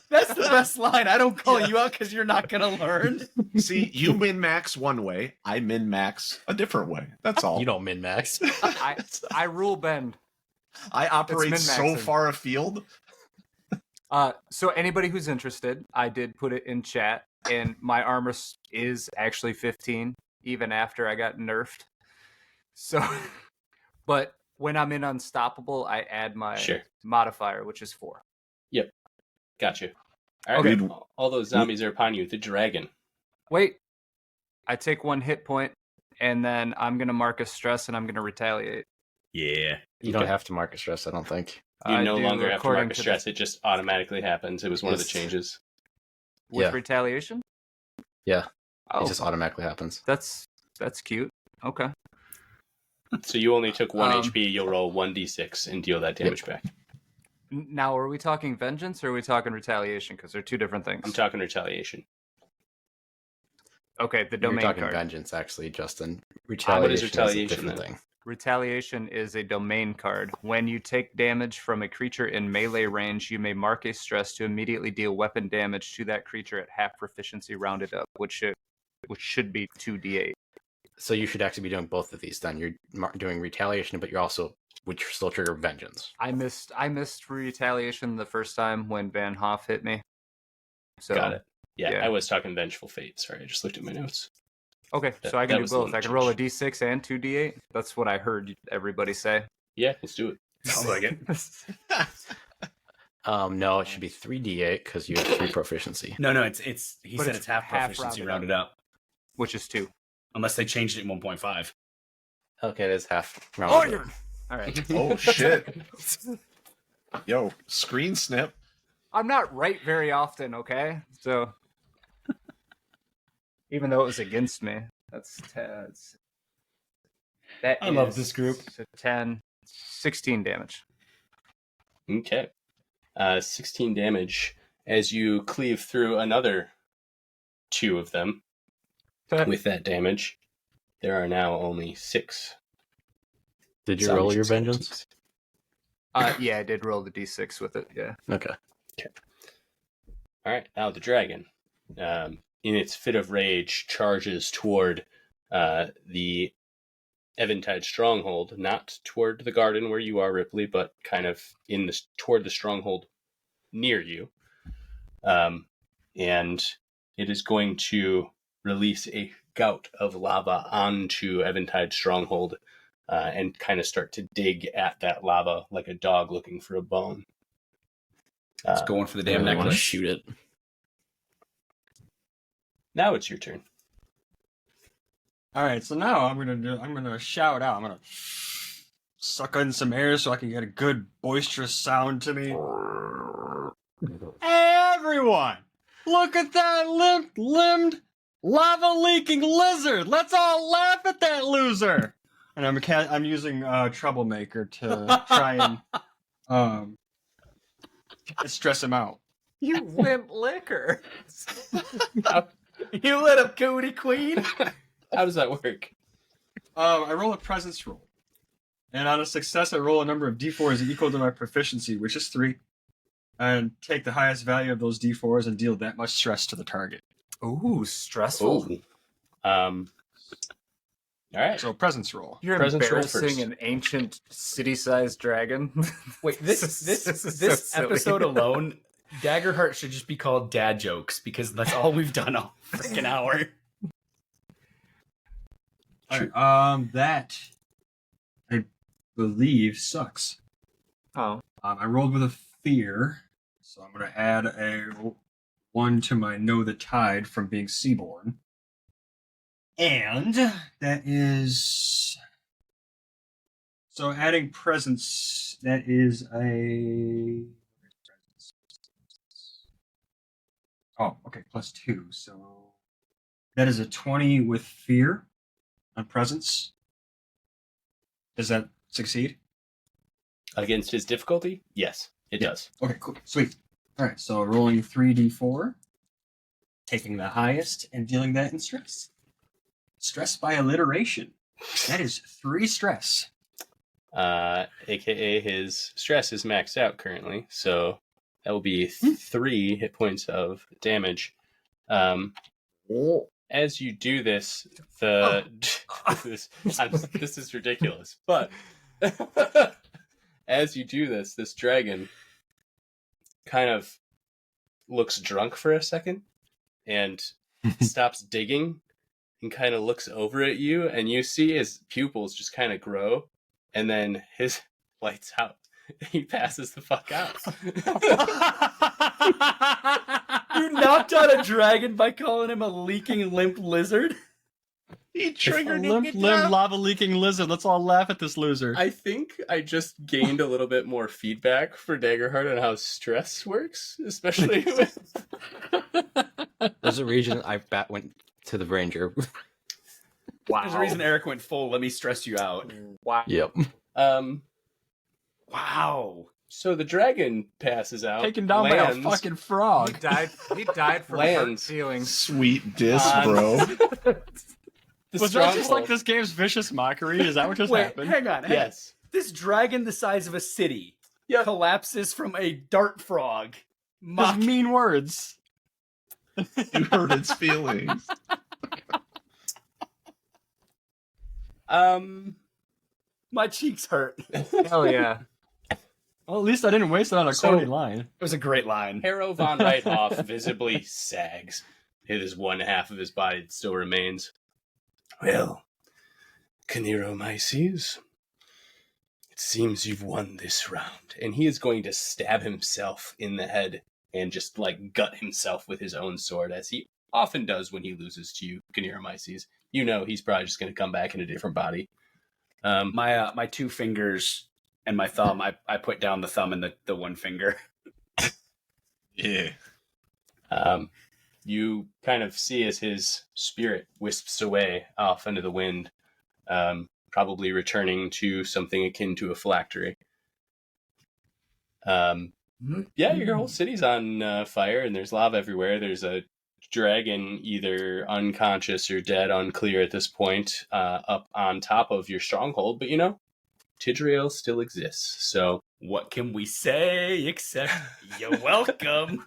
that's the best line. I don't call you out because you're not going to learn. See, you min max one way, I min max a different way. That's all. You don't min max. I rule bend. I operate so min-maxing. far afield. So anybody who's interested, I did put it in chat, and my armor is actually 15, even after I got nerfed. So, but when I'm in Unstoppable, I add my modifier, which is 4. gotcha. All right, Okay. all those zombies are upon you. The dragon. Wait, I take 1 hit point, and then I'm gonna mark a stress, and I'm gonna retaliate. Yeah. You don't have to mark a stress, I don't think. You I no do, longer have to according mark a to stress. It just automatically happens. It was one of the Yes. changes. With Yeah. retaliation. Yeah. Oh, It just automatically happens. that's cute. Okay. So you only took 1 Um, HP. You'll roll 1d6 and deal that damage back. Now, are we talking vengeance or are we talking retaliation? Because they're 2 different things. I'm talking retaliation. Okay, the You're domain talking card. vengeance, actually, Justin. What is Retaliation is a retaliation, different then? thing. Retaliation is a domain card. When you take damage from a creature in melee range, you may mark a stress to immediately deal weapon damage to that creature at half proficiency rounded up, which should be 2d8. So you should actually be doing both of these then. You're doing retaliation, but you're also would still trigger vengeance. I missed retaliation the first time when Van Hoff hit me. So Got it. Yeah, yeah. I was talking vengeful fate. Sorry, I just looked at my notes. Okay, That- so I that can do was the both. one I can roll a change. d6 and 2d8. That's what I heard everybody say. Yeah, let's do it. Sounds like it. No, it should be 3d8 because you have 3 proficiency. No, he But said it's it's half half proficiency rounded rounded up. Which is 2. Unless they changed it in 1.5. Okay, it is half rounded up. All right. Oh shit. Yo, screen snip. I'm not right very often, okay? So even though it was against me, that's 10. I love this group. So 10, 16 damage. Okay. 16 damage as you cleave through another 2 of them. With that damage, there are now only 6. Did you roll your vengeance? Yeah, I did roll the d6 with it. Yeah. Okay. All right, now the dragon, in its fit of rage, charges toward the Eventide stronghold, not toward the garden where you are, Ripley, but kind of toward the stronghold near you. And it is going to release a gout of lava onto Eventide's stronghold and kind of start to dig at that lava like a dog looking for a bone. It's going for the damn I want to necklace. shoot it. Now it's your turn. All right, so now I'm gonna shout out. I'm gonna suck in some air so I can get a good boisterous sound to me. Hey, everyone! Look at that limp-limbed, lava-leaking lizard! Let's all laugh at that loser! And I'm using Troublemaker to try and stress him out. You wimp liquor. You lit up Cody Queen. How does that work? I roll a presence roll. And on a success, I roll a number of d4s equal to my proficiency, which is 3. And take the highest value of those d4s and deal that much stress to the target. Ooh, stressful. Ooh. All right. So presence roll. You're Presence roll embarrassing first. an ancient city-sized dragon. Wait, this episode alone, Daggerheart should just be called Dad Jokes because that's all we've done all freaking hour. Alright, that I believe sucks. Oh. I rolled with a fear, so I'm going to add a 1 to my Know the Tide from being Seaborn. And that is... So adding presence, that is a... Oh, okay, plus 2, so... That is a 20 with fear on presence. Does that succeed? Against his difficulty? Yes, it does. Okay, cool. Sweet. Alright, so rolling 3d4, taking the highest and dealing that in stress. Stress by alliteration. That is 3 stress. AKA his stress is maxed out currently, so that will be 3 hit points of damage. As you do this, this is ridiculous, but as you do this, this dragon kind of looks drunk for a second and stops digging and kind of looks over at you, and you see his pupils just kind of grow, and then his lights out. He passes the fuck out. You knocked out a dragon by calling him a leaking limp lizard? He triggered limp, lava-leaking lizard. Let's all laugh at this loser. I think I just gained a little bit more feedback for Daggerheart on how stress works, especially with... There's a reason I went to the ranger. Wow. There's a reason Eric went full. Let me stress you out. Wow. Yep. Wow. So the dragon passes out. Taken down by a fucking frog. He died from Lands. hurt feelings. Sweet diss, On- bro. Was that just like this game's vicious mockery? Is that what just Wait, happened? hang on. Yes. This dragon the size of a city Yep. collapses from a dart frog. Just mean words. You hurt its feelings. My cheeks hurt. It Hell yeah. Well, at least I didn't waste it on a So- corny line. was a great line. Harrow von Reithoff visibly sags. It is one half of his body that still remains. Well, Caneromyces, it seems you've won this round. And he is going to stab himself in the head and just, like, gut himself with his own sword, as he often does when he loses to you, Caneromyces. You know he's probably just going to come back in a different body. My 2 fingers and my thumb, I put down the thumb and the one finger. Yeah. You kind of see as his spirit wisps away off into the wind, probably returning to something akin to a phylactery. Yeah, your whole city's on fire, and there's lava everywhere. There's a dragon, either unconscious or dead, unclear at this point, up on top of your stronghold. But Tidriel still exists. So What can we say except you're welcome?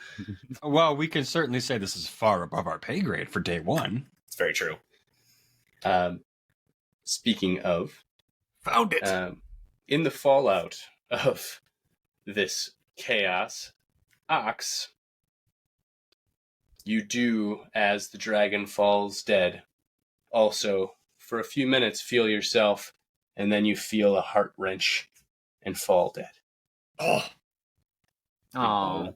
Well, we can certainly say this is far above our pay grade for day one. It's very true. Speaking of, Found it. in the fallout of this chaos, Ox, you do, as the dragon falls dead, also, for a few minutes, feel yourself, and then you feel a heart wrench and fall dead. Oh, Oh,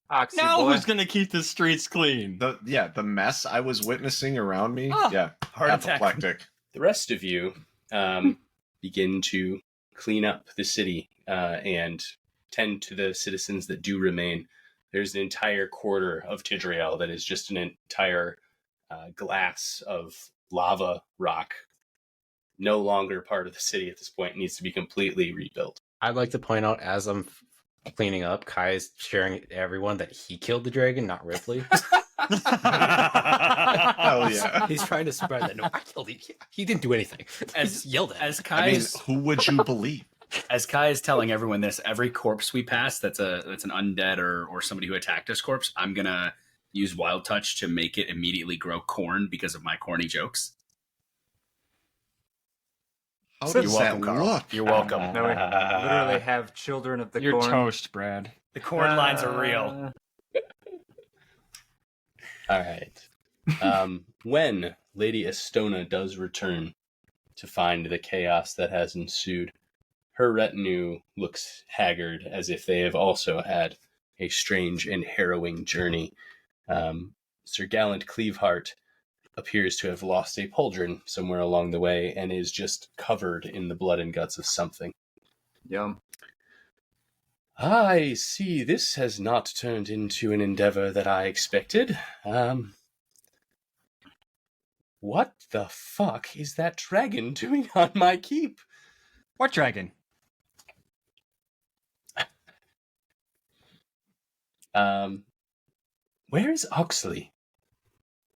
Oxy Now boy. who's gonna keep the streets clean? The mess I was witnessing around me. Oh, Yeah, Heart attack. apoplectic. The rest of you begin to clean up the city and tend to the citizens that do remain. There's an entire quarter of Tidriel that is just an entire glass of lava rock. No longer part of the city at this point. It needs to be completely rebuilt. I'd like to point out, as I'm cleaning up, Kai is sharing to everyone that he killed the dragon, not Ripley. Hell yeah. He's trying to spread that. No, I killed him. He didn't do anything. He just yelled at As him. Kai I mean, is, who would you believe? as Kai is telling everyone this, every corpse we pass that's an undead or somebody who attacked us corpse, I'm gonna use Wild Touch to make it immediately grow corn because of my corny jokes. How You're does welcome, that Carl. look? You're welcome. No, we literally have children of the You're corn. toast, Brad. The corn lines are real. All right. When Lady Estona does return to find the chaos that has ensued, her retinue looks haggard, as if they have also had a strange and harrowing journey. Sir Gallant Cleaveheart appears to have lost a pauldron somewhere along the way and is just covered in the blood and guts of something. Yum. I see this has not turned into an endeavor that I expected. What the fuck is that dragon doing on my keep? What dragon? Where's Oxley?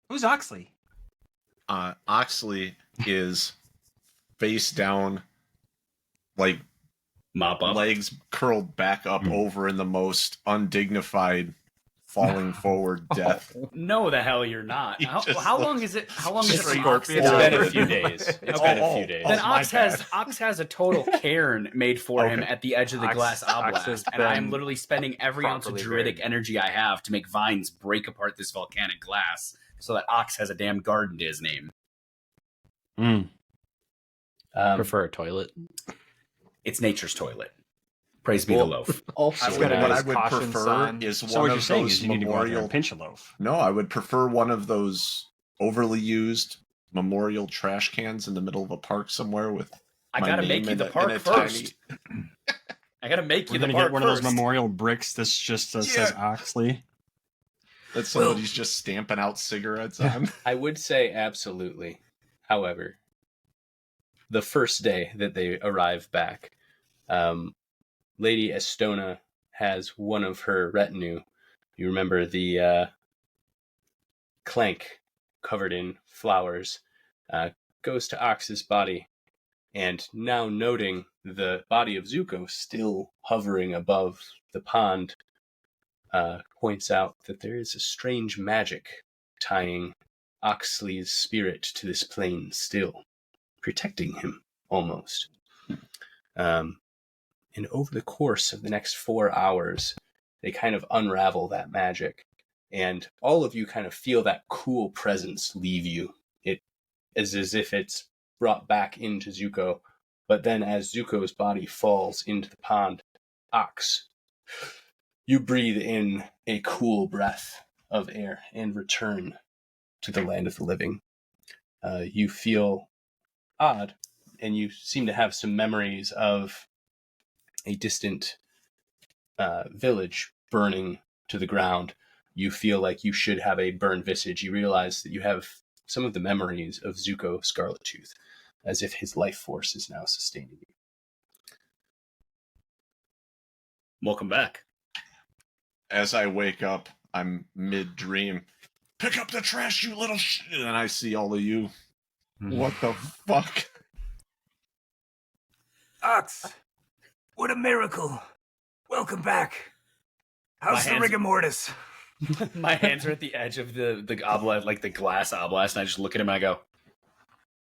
Who's Oxley? Oxley is face down, like Mop up. legs curled back up over in the most undignified falling forward death. No, the hell you're not. You How, just how look long is it? How long is it? scorpion. Ox It's Yeah. been a few days. It's been a few days. Then Oh, my Ox has a total cairn made for him at the edge of the Ox- glass Ox has oblast, and I'm been literally spending every ounce of properly druidic buried. energy I have to make vines break apart this volcanic glass so that Ox has a damn garden to his name. Prefer a toilet. It's nature's toilet. Praise be the loaf. Also, I've got a What nice I would caution prefer sign. is So one what you're of saying those is you need to go out there memorial. and pinch a loaf. No, I would prefer one of those overly used memorial trash cans in the middle of a park somewhere with. I my gotta name make you in the in park a first. tiny- I gotta make you We're the gonna park get one of first. those memorial bricks that just says Oxley. that somebody's just stamping out cigarettes on. I would say absolutely. However, the first day that they arrive back, Lady Estona has one of her retinue. You remember the clank covered in flowers, goes to Ox's body, and now noting the body of Zuko still hovering above the pond, points out that there is a strange magic tying Oxley's spirit to this plane still, protecting him almost. And over the course of the next 4 hours, they kind of unravel that magic. And all of you kind of feel that cool presence leave you. It is as if it's brought back into Zuko. But then as Zuko's body falls into the pond, Ox, you breathe in a cool breath of air and return to the land of the living. You feel odd, and you seem to have some memories of a distant village burning to the ground. You feel like you should have a burned visage. You realize that you have some of the memories of Zuko Scarlettooth, as if his life force is now sustaining you. Welcome back. as I wake up, I'm mid-dream. Pick up the trash, you little and I see all of you. What the fuck? Ox, what a miracle. Welcome back. How's the rigor mortis? My hands are at the edge of the oblast, like the glass oblast, and I just look at him and I go,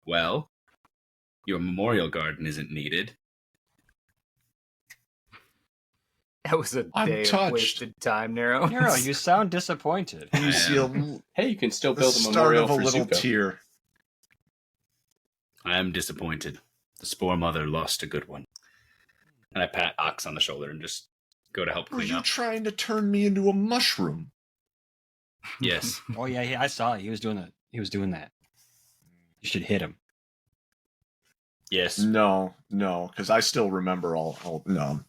well, your memorial garden isn't needed. That was a day of wasted time, Nero. Nero, you sound disappointed. You see a Hey, you can still build a start memorial of a for little Zuko. tear. I am disappointed. The Spore Mother lost a good one. And I pat Ox on the shoulder and just go to help Were clean you up. trying to turn me into a mushroom? Yes. Oh yeah, I saw it. He was doing that. You should hit him. Yes. No, because I still remember all. No.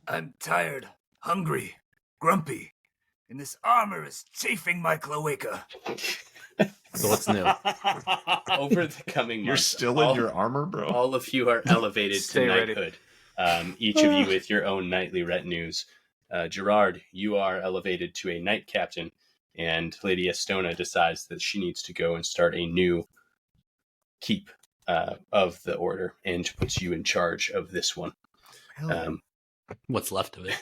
I'm tired, hungry, grumpy, and this armor is chafing my cloaca. So what's new? Over the coming months, You're still in your armor, bro? all of you are elevated to Stay ready. knighthood. Each of you with your own knightly retinues. Gerard, you are elevated to a knight captain, and Lady Estona decides that she needs to go and start a new keep of the order, and puts you in charge of this one. What's left of it?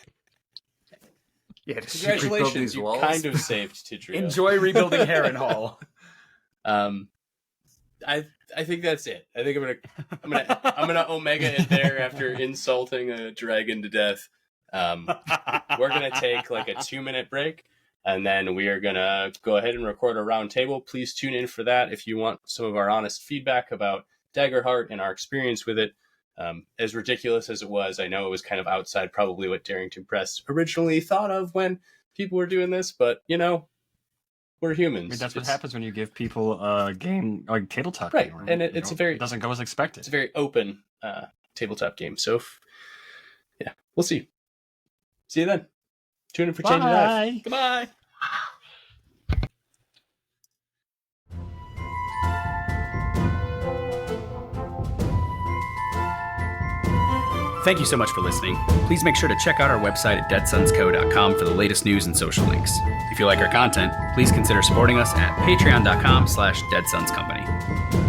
Yeah, did you rebuild Congratulations, these you walls? kind of saved Tidrio. Enjoy rebuilding Harrenhal. I think that's it. I think I'm gonna Omega it there after insulting a dragon to death. We're gonna take like a 2-minute break, and then we are gonna go ahead and record a round table. Please tune in for that if you want some of our honest feedback about Daggerheart and our experience with it. As ridiculous as it was, I know it was kind of outside probably what Darrington Press originally thought of when people were doing this, but we're humans. I mean, that's what happens when you give people a game like tabletop Right, game. and it doesn't go as expected. It's a very open tabletop game. So, we'll see. See you then. Tune in for Change of Life. Goodbye. Thank you so much for listening. Please make sure to check out our website at deadsonsco.com for the latest news and social links. If you like our content, please consider supporting us at patreon.com/deadsonscompany.